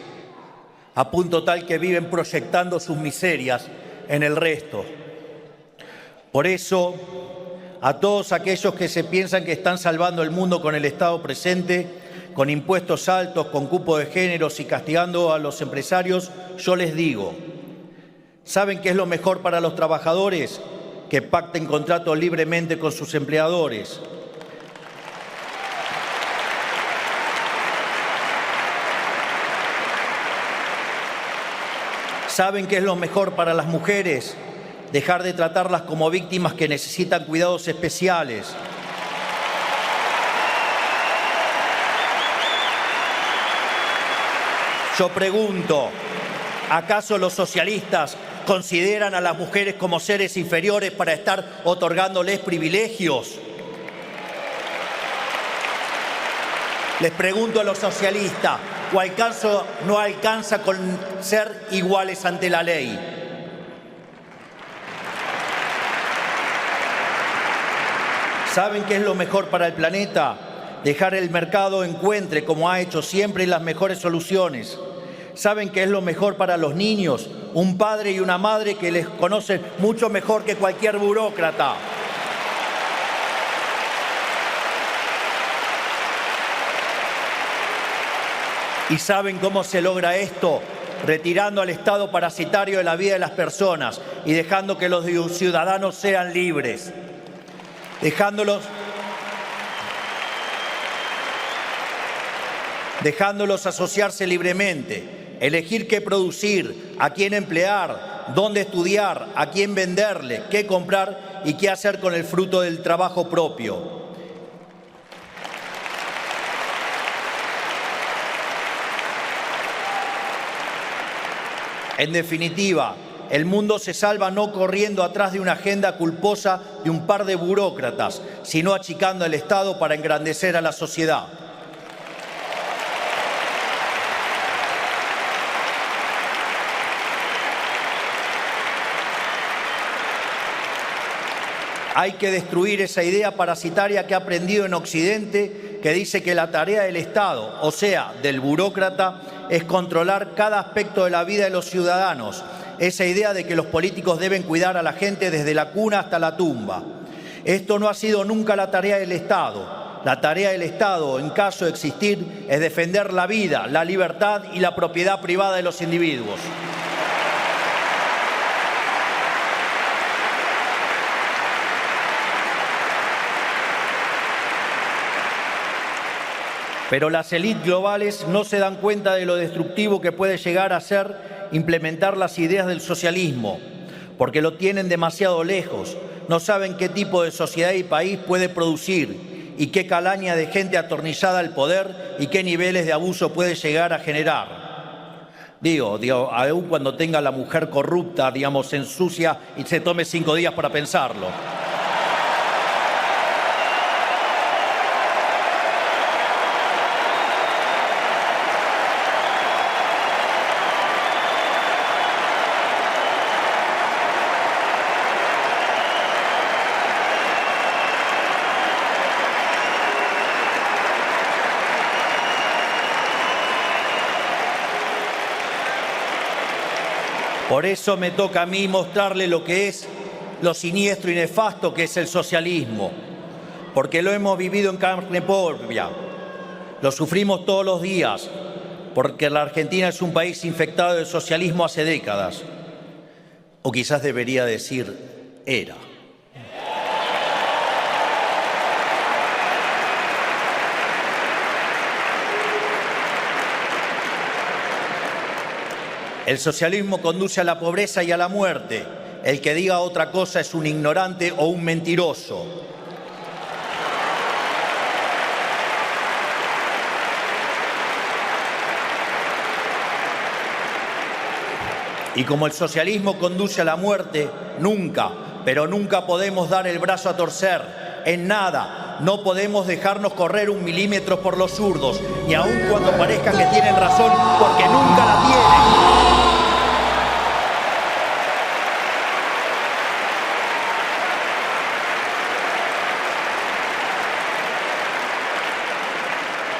S2: a punto tal que viven proyectando sus miserias en el resto. Por eso, a todos aquellos que se piensan que están salvando el mundo con el Estado presente, con impuestos altos, con cupo de géneros y castigando a los empresarios, yo les digo, ¿saben qué es lo mejor para los trabajadores? Que pacten contratos libremente con sus empleadores. ¿Saben qué es lo mejor para las mujeres? Dejar de tratarlas como víctimas que necesitan cuidados especiales. Yo pregunto, ¿acaso los socialistas consideran a las mujeres como seres inferiores para estar otorgándoles privilegios? Les pregunto a los socialistas, ¿o acaso no alcanza con ser iguales ante la ley? ¿Saben qué es lo mejor para el planeta? Dejar el mercado encuentre, como ha hecho siempre, las mejores soluciones. ¿Saben qué es lo mejor para los niños? Un padre y una madre que les conocen mucho mejor que cualquier burócrata. ¿Y saben cómo se logra esto? Retirando al Estado parasitario de la vida de las personas y dejando que los ciudadanos sean libres. Dejándolos asociarse libremente, elegir qué producir, a quién emplear, dónde estudiar, a quién venderle, qué comprar y qué hacer con el fruto del trabajo propio. En definitiva, el mundo se salva no corriendo atrás de una agenda culposa de un par de burócratas, sino achicando el Estado para engrandecer a la sociedad. Hay que destruir esa idea parasitaria que ha aprendido en Occidente, que dice que la tarea del Estado, o sea, del burócrata, es controlar cada aspecto de la vida de los ciudadanos. Esa idea de que los políticos deben cuidar a la gente desde la cuna hasta la tumba. Esto no ha sido nunca la tarea del Estado. La tarea del Estado, en caso de existir, es defender la vida, la libertad y la propiedad privada de los individuos. Pero las élites globales no se dan cuenta de lo destructivo que puede llegar a ser implementar las ideas del socialismo, porque lo tienen demasiado lejos, no saben qué tipo de sociedad y país puede producir y qué calaña de gente atornillada al poder y qué niveles de abuso puede llegar a generar. Digo, aún cuando tenga la mujer corrupta, se ensucia y se tome 5 días para pensarlo. Por eso me toca a mí mostrarle lo que es lo siniestro y nefasto que es el socialismo, porque lo hemos vivido en carne propia, lo sufrimos todos los días, porque la Argentina es un país infectado de socialismo hace décadas, o quizás debería decir, era. El socialismo conduce a la pobreza y a la muerte. El que diga otra cosa es un ignorante o un mentiroso. Y como el socialismo conduce a la muerte, nunca, pero nunca podemos dar el brazo a torcer. En nada, no podemos dejarnos correr 1 milímetro por los zurdos, ni aun cuando parezca que tienen razón, porque nunca la tienen.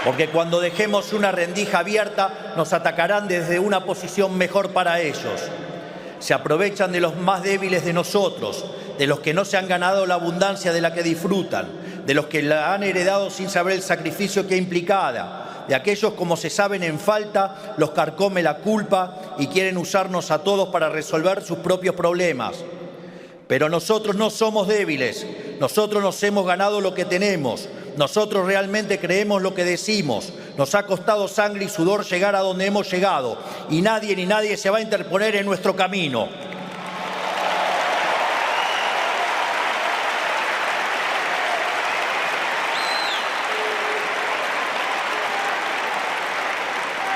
S2: Porque cuando dejemos una rendija abierta, nos atacarán desde una posición mejor para ellos. Se aprovechan de los más débiles de nosotros, de los que no se han ganado la abundancia de la que disfrutan, de los que la han heredado sin saber el sacrificio que implicada, de aquellos, como se saben en falta, los carcome la culpa y quieren usarnos a todos para resolver sus propios problemas. Pero nosotros no somos débiles, nosotros nos hemos ganado lo que tenemos, nosotros realmente creemos lo que decimos, nos ha costado sangre y sudor llegar a donde hemos llegado y nadie ni nadie se va a interponer en nuestro camino.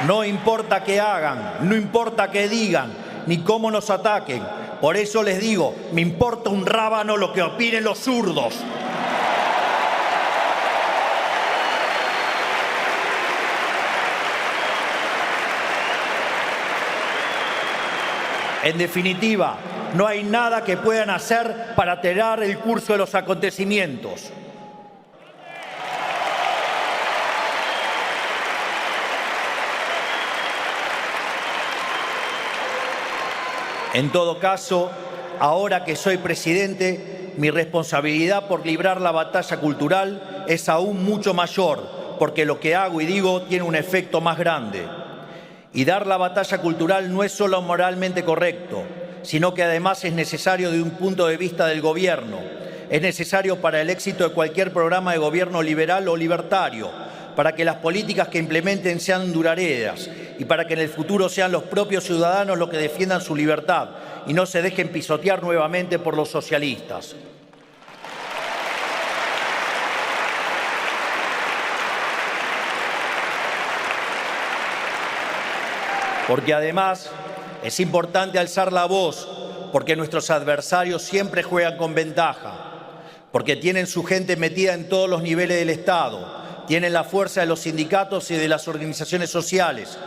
S2: No importa qué hagan, no importa qué digan, ni cómo nos ataquen. Por eso les digo, me importa un rábano lo que opinen los zurdos. En definitiva, no hay nada que puedan hacer para alterar el curso de los acontecimientos. En todo caso, ahora que soy presidente, mi responsabilidad por librar la batalla cultural es aún mucho mayor, porque lo que hago y digo tiene un efecto más grande. Y dar la batalla cultural no es solo moralmente correcto, sino que además es necesario de un punto de vista del gobierno. Es necesario para el éxito de cualquier programa de gobierno liberal o libertario, para que las políticas que implementen sean duraderas y para que en el futuro sean los propios ciudadanos los que defiendan su libertad y no se dejen pisotear nuevamente por los socialistas. Porque además es importante alzar la voz, porque nuestros adversarios siempre juegan con ventaja, porque tienen su gente metida en todos los niveles del Estado, tienen la fuerza de los sindicatos y de las organizaciones sociales,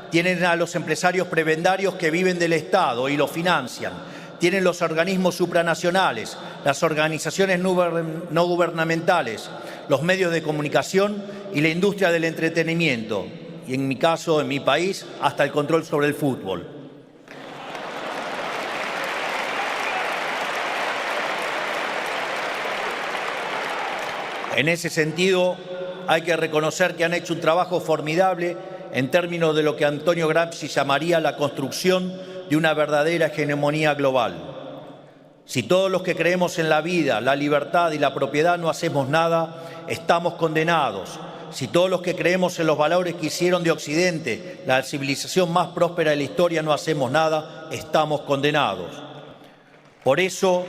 S2: tienen a los empresarios prebendarios que viven del Estado y lo financian, tienen los organismos supranacionales, las organizaciones no gubernamentales, los medios de comunicación y la industria del entretenimiento. Y en mi caso, en mi país, hasta el control sobre el fútbol. En ese sentido, hay que reconocer que han hecho un trabajo formidable en términos de lo que Antonio Gramsci llamaría la construcción de una verdadera hegemonía global. Si todos los que creemos en la vida, la libertad y la propiedad no hacemos nada, estamos condenados. Si todos los que creemos en los valores que hicieron de Occidente la civilización más próspera de la historia no hacemos nada, estamos condenados. Por eso,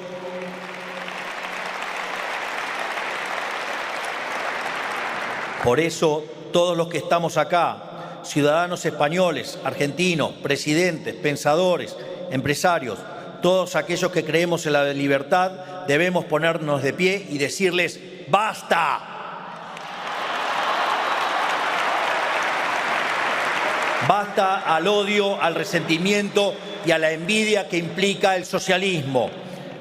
S2: todos los que estamos acá, ciudadanos españoles, argentinos, presidentes, pensadores, empresarios, todos aquellos que creemos en la libertad, debemos ponernos de pie y decirles ¡basta! Basta al odio, al resentimiento y a la envidia que implica el socialismo.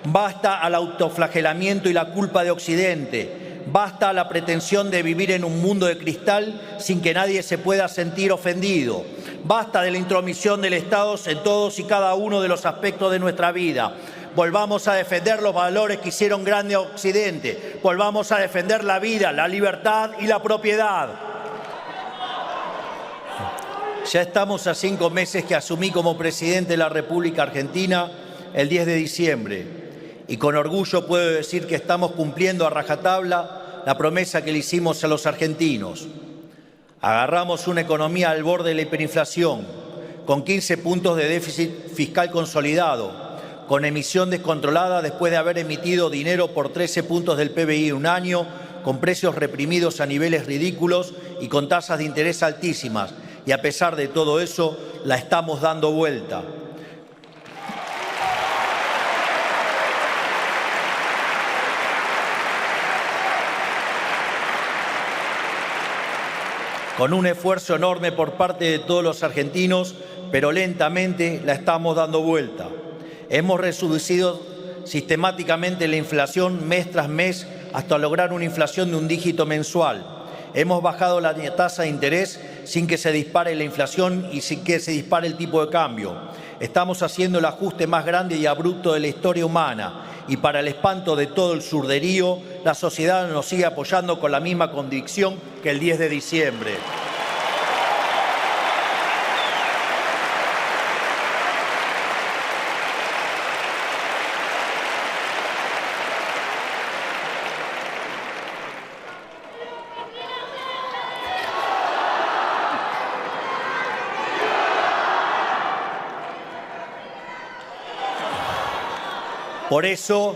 S2: Basta al autoflagelamiento y la culpa de Occidente. Basta a la pretensión de vivir en un mundo de cristal sin que nadie se pueda sentir ofendido. Basta de la intromisión del Estado en todos y cada uno de los aspectos de nuestra vida. Volvamos a defender los valores que hicieron grande a Occidente. Volvamos a defender la vida, la libertad y la propiedad. Ya estamos a 5 meses que asumí como presidente de la República Argentina el 10 de diciembre. Y con orgullo puedo decir que estamos cumpliendo a rajatabla la promesa que le hicimos a los argentinos. Agarramos una economía al borde de la hiperinflación, con 15 puntos de déficit fiscal consolidado, con emisión descontrolada después de haber emitido dinero por 13 puntos del PBI en un año, con precios reprimidos a niveles ridículos y con tasas de interés altísimas. Y a pesar de todo eso, la estamos dando vuelta. Con un esfuerzo enorme por parte de todos los argentinos, pero lentamente la estamos dando vuelta. Hemos reducido sistemáticamente la inflación mes tras mes hasta lograr una inflación de un dígito mensual. Hemos bajado la tasa de interés sin que se dispare la inflación y sin que se dispare el tipo de cambio. Estamos haciendo el ajuste más grande y abrupto de la historia humana. Y para el espanto de todo el surderío, la sociedad nos sigue apoyando con la misma convicción que el 10 de diciembre. Por eso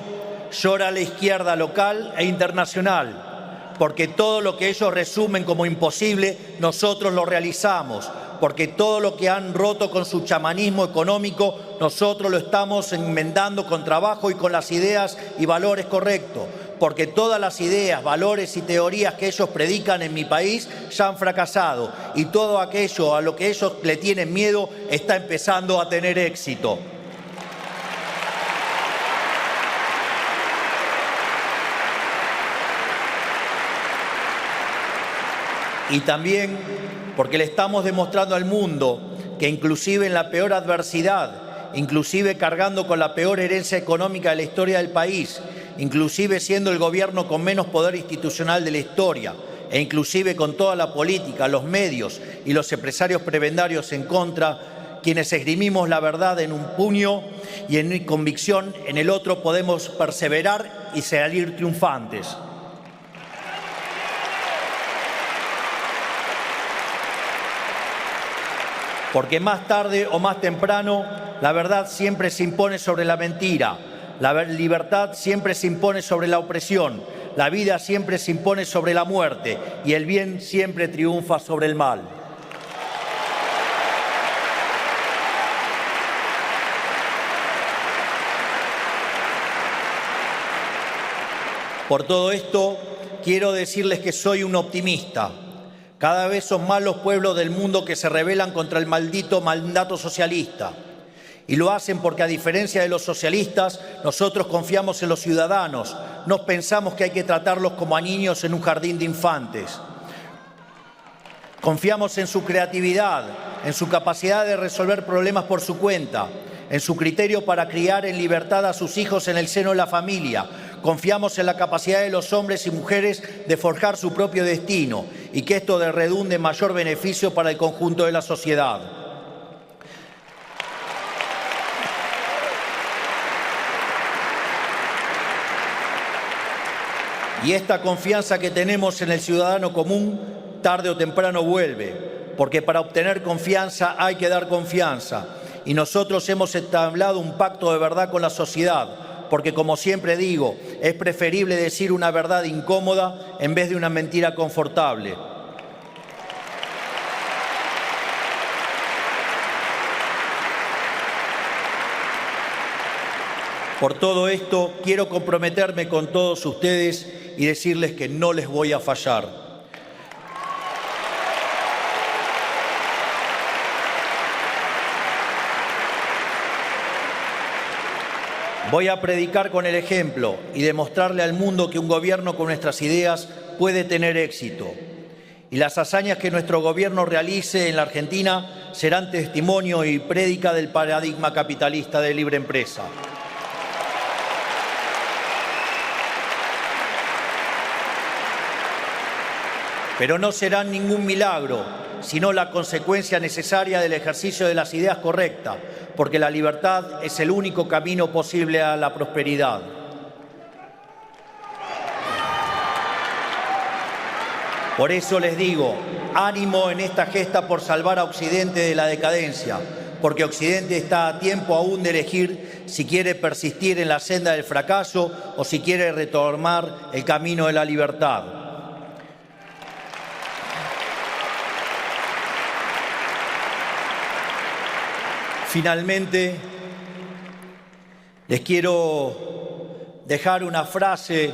S2: llora la izquierda local e internacional, porque todo lo que ellos resumen como imposible, nosotros lo realizamos, porque todo lo que han roto con su chamanismo económico, nosotros lo estamos enmendando con trabajo y con las ideas y valores correctos, porque todas las ideas, valores y teorías que ellos predican en mi país ya han fracasado y todo aquello a lo que ellos le tienen miedo está empezando a tener éxito. Y también porque le estamos demostrando al mundo que inclusive en la peor adversidad, inclusive cargando con la peor herencia económica de la historia del país, inclusive siendo el gobierno con menos poder institucional de la historia, e inclusive con toda la política, los medios y los empresarios prebendarios en contra, quienes esgrimimos la verdad en un puño y en convicción en el otro, podemos perseverar y salir triunfantes. Porque más tarde o más temprano, la verdad siempre se impone sobre la mentira, la libertad siempre se impone sobre la opresión, la vida siempre se impone sobre la muerte y el bien siempre triunfa sobre el mal. Por todo esto, quiero decirles que soy un optimista. Cada vez son más los pueblos del mundo que se rebelan contra el maldito mandato socialista. Y lo hacen porque, a diferencia de los socialistas, nosotros confiamos en los ciudadanos. No pensamos que hay que tratarlos como a niños en un jardín de infantes. Confiamos en su creatividad, en su capacidad de resolver problemas por su cuenta, en su criterio para criar en libertad a sus hijos en el seno de la familia. Confiamos en la capacidad de los hombres y mujeres de forjar su propio destino y que esto redunde en mayor beneficio para el conjunto de la sociedad. Y esta confianza que tenemos en el ciudadano común, tarde o temprano vuelve, porque para obtener confianza hay que dar confianza. Y nosotros hemos entablado un pacto de verdad con la sociedad, porque, como siempre digo, es preferible decir una verdad incómoda en vez de una mentira confortable. Por todo esto, quiero comprometerme con todos ustedes y decirles que no les voy a fallar. Voy a predicar con el ejemplo y demostrarle al mundo que un gobierno con nuestras ideas puede tener éxito. Y las hazañas que nuestro gobierno realice en la Argentina serán testimonio y prédica del paradigma capitalista de libre empresa. Pero no serán ningún milagro, sino la consecuencia necesaria del ejercicio de las ideas correctas, porque la libertad es el único camino posible a la prosperidad. Por eso les digo, ánimo en esta gesta por salvar a Occidente de la decadencia, porque Occidente está a tiempo aún de elegir si quiere persistir en la senda del fracaso o si quiere retomar el camino de la libertad. Finalmente, les quiero dejar una frase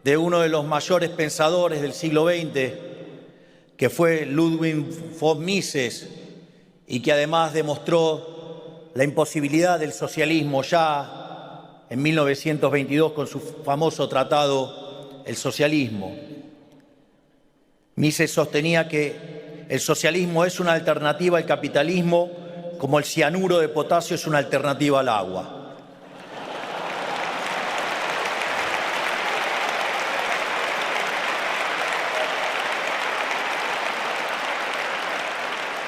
S2: de uno de los mayores pensadores del siglo XX, que fue Ludwig von Mises, y que además demostró la imposibilidad del socialismo ya en 1922 con su famoso tratado El socialismo. Mises sostenía que el socialismo es una alternativa al capitalismo, como el cianuro de potasio es una alternativa al agua.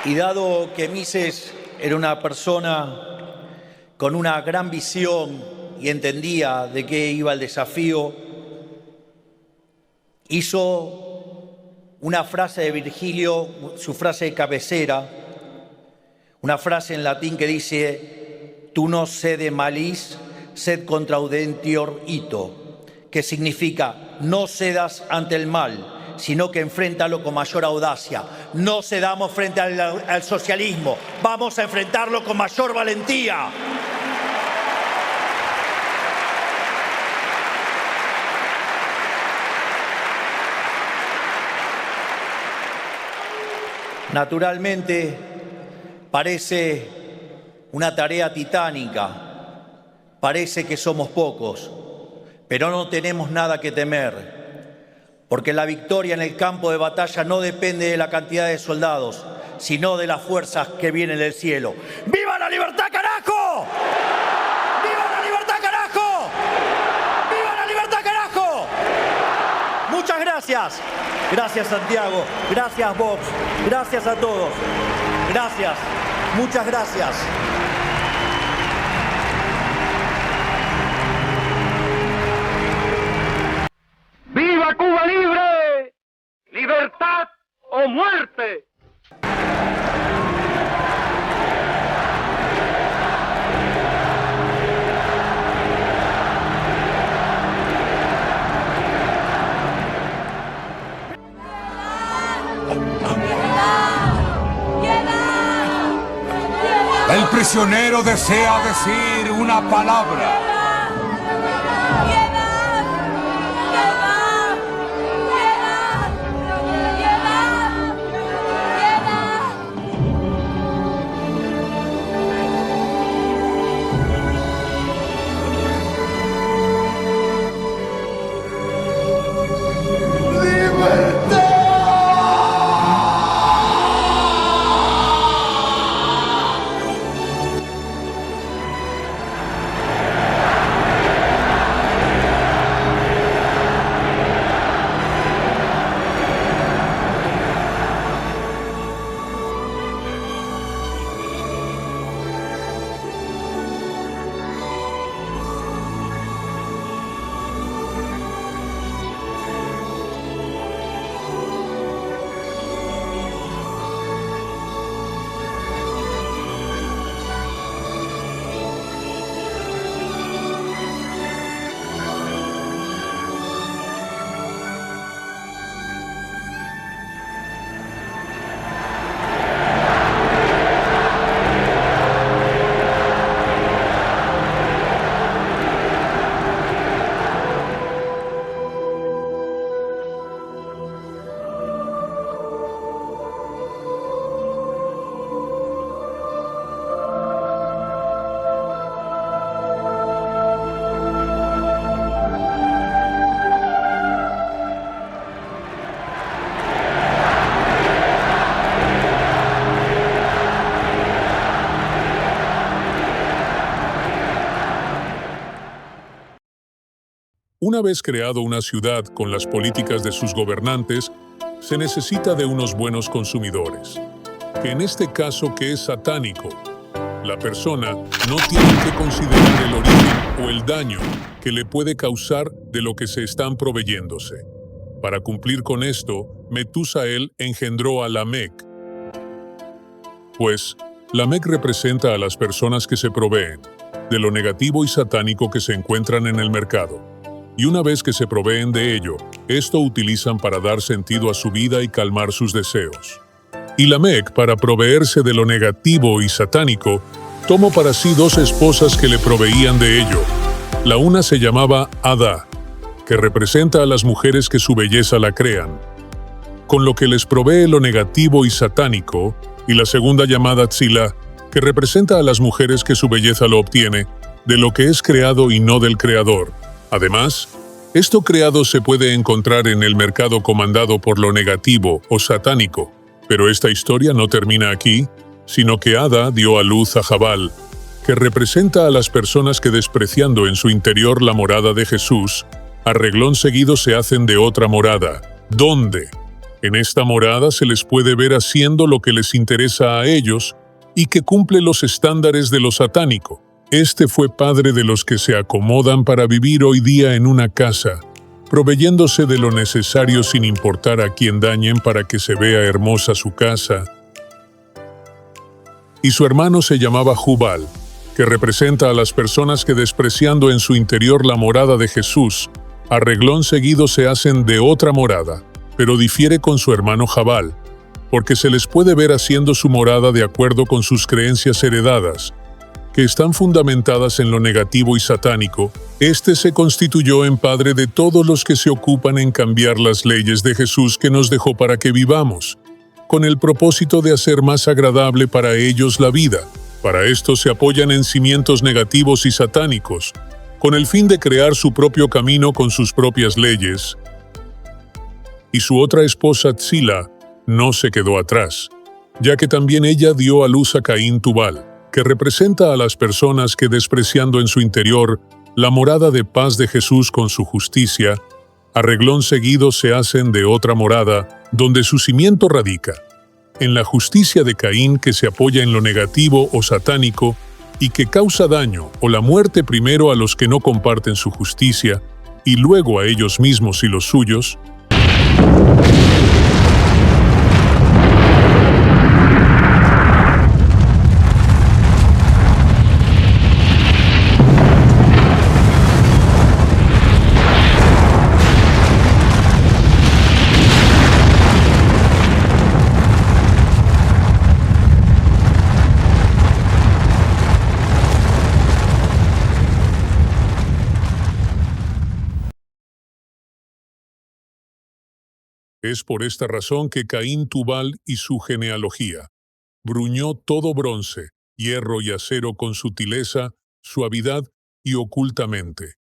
S2: Y dado que Mises era una persona con una gran visión y entendía de qué iba el desafío, hizo una frase de Virgilio, su frase de cabecera, una frase en latín que dice: tu no sede malis, sed contraudentior ito, que significa: no cedas ante el mal, sino que enfréntalo con mayor audacia. No cedamos frente al socialismo, vamos a enfrentarlo con mayor valentía. Naturalmente, parece una tarea titánica, parece que somos pocos, pero no tenemos nada que temer, porque la victoria en el campo de batalla no depende de la cantidad de soldados, sino de las fuerzas que vienen del cielo. ¡Viva la libertad, carajo! ¡Viva la libertad, carajo! ¡Viva la libertad, carajo! Muchas gracias. Gracias, Santiago. Gracias, Vox. Gracias a todos. Gracias. Muchas gracias.
S7: ¡Viva Cuba libre! ¡Libertad o muerte!
S22: El prisionero desea decir una palabra.
S1: Una vez creado una ciudad con las políticas de sus gobernantes, se necesita de unos buenos consumidores, que en este caso que es satánico. La persona no tiene que considerar el origen o el daño que le puede causar de lo que se están proveyéndose. Para cumplir con esto, Metusael engendró a Lamec. Pues, Lamec representa a las personas que se proveen de lo negativo y satánico que se encuentran en el mercado. Y una vez que se proveen de ello, esto utilizan para dar sentido a su vida y calmar sus deseos. Y Lamec, para proveerse de lo negativo y satánico, tomó para sí 2 esposas que le proveían de ello. La una se llamaba Ada, que representa a las mujeres que su belleza la crean, con lo que les provee lo negativo y satánico, y la segunda llamada Tzila, que representa a las mujeres que su belleza lo obtiene de lo que es creado y no del creador. Además, esto creado se puede encontrar en el mercado comandado por lo negativo o satánico. Pero esta historia no termina aquí, sino que Ada dio a luz a Jabal, que representa a las personas que despreciando en su interior la morada de Jesús, a reglón seguido se hacen de otra morada. ¿Dónde? En esta morada se les puede ver haciendo lo que les interesa a ellos y que cumple los estándares de lo satánico. Este fue padre de los que se acomodan para vivir hoy día en una casa, proveyéndose de lo necesario sin importar a quién dañen para que se vea hermosa su casa. Y su hermano se llamaba Jubal, que representa a las personas que despreciando en su interior la morada de Jesús, a reglón seguido se hacen de otra morada, pero difiere con su hermano Jabal, porque se les puede ver haciendo su morada de acuerdo con sus creencias heredadas, que están fundamentadas en lo negativo y satánico. Este se constituyó en padre de todos los que se ocupan en cambiar las leyes de Jesús que nos dejó para que vivamos, con el propósito de hacer más agradable para ellos la vida. Para esto se apoyan en cimientos negativos y satánicos, con el fin de crear su propio camino con sus propias leyes. Y su otra esposa Tzila no se quedó atrás, ya que también ella dio a luz a Caín Tubal, que representa a las personas que despreciando en su interior la morada de paz de Jesús con su justicia, a reglón seguido se hacen de otra morada, donde su cimiento radica en la justicia de Caín que se apoya en lo negativo o satánico y que causa daño o la muerte primero a los que no comparten su justicia y luego a ellos mismos y los suyos. Es por esta razón que Caín Tubal y su genealogía bruñó todo bronce, hierro y acero con sutileza, suavidad y ocultamente.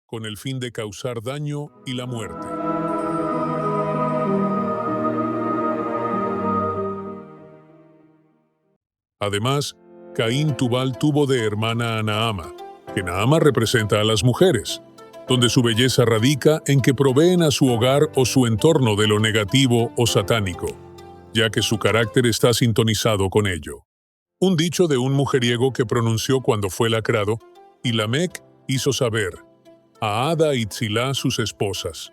S1: Con el fin de causar daño y la muerte. Además, Caín Tubal tuvo de hermana a Naama, que Naama representa a las mujeres, donde su belleza radica en que proveen a su hogar o su entorno de lo negativo o satánico, ya que su carácter está sintonizado con ello. Un dicho de un mujeriego que pronunció cuando fue lacrado, y Lamec hizo saber a Ada y Tzila sus esposas: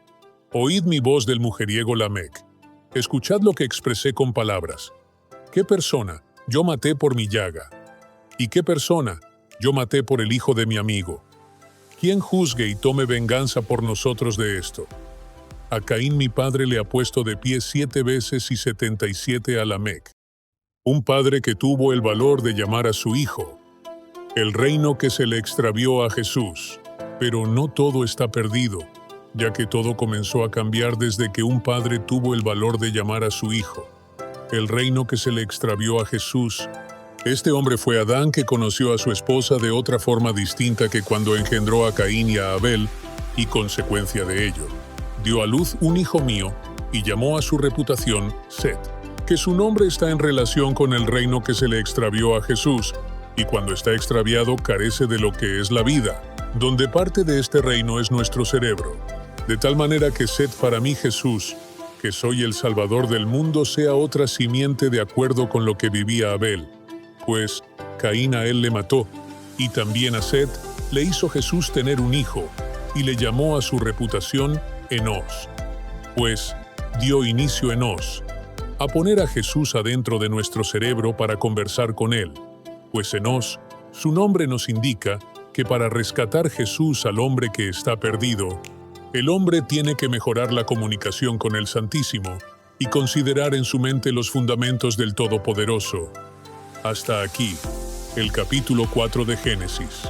S1: oíd mi voz del mujeriego Lamec, escuchad lo que expresé con palabras. ¿Qué persona yo maté por mi llaga? ¿Y qué persona yo maté por el hijo de mi amigo? ¿Quién juzgue y tome venganza por nosotros de esto? A Caín mi padre le ha puesto de pie 7 veces y 77 a Lamec, un padre que tuvo el valor de llamar a su hijo, el reino que se le extravió a Jesús. Pero no todo está perdido, ya que todo comenzó a cambiar desde que un padre tuvo el valor de llamar a su hijo, el reino que se le extravió a Jesús, Este hombre fue Adán, que conoció a su esposa de otra forma distinta que cuando engendró a Caín y a Abel, y consecuencia de ello, dio a luz un hijo mío y llamó a su reputación Set, que su nombre está en relación con el reino que se le extravió a Jesús, y cuando está extraviado carece de lo que es la vida, donde parte de este reino es nuestro cerebro. De tal manera que Set para mí Jesús, que soy el Salvador del mundo, sea otra simiente de acuerdo con lo que vivía Abel, pues Caín a él le mató, y también a Set le hizo Jesús tener un hijo, y le llamó a su reputación Enós, pues dio inicio Enós a poner a Jesús adentro de nuestro cerebro para conversar con él, pues Enós, su nombre nos indica que para rescatar Jesús al hombre que está perdido, el hombre tiene que mejorar la comunicación con el Santísimo y considerar en su mente los fundamentos del Todopoderoso. Hasta aquí, el capítulo 4 de Génesis.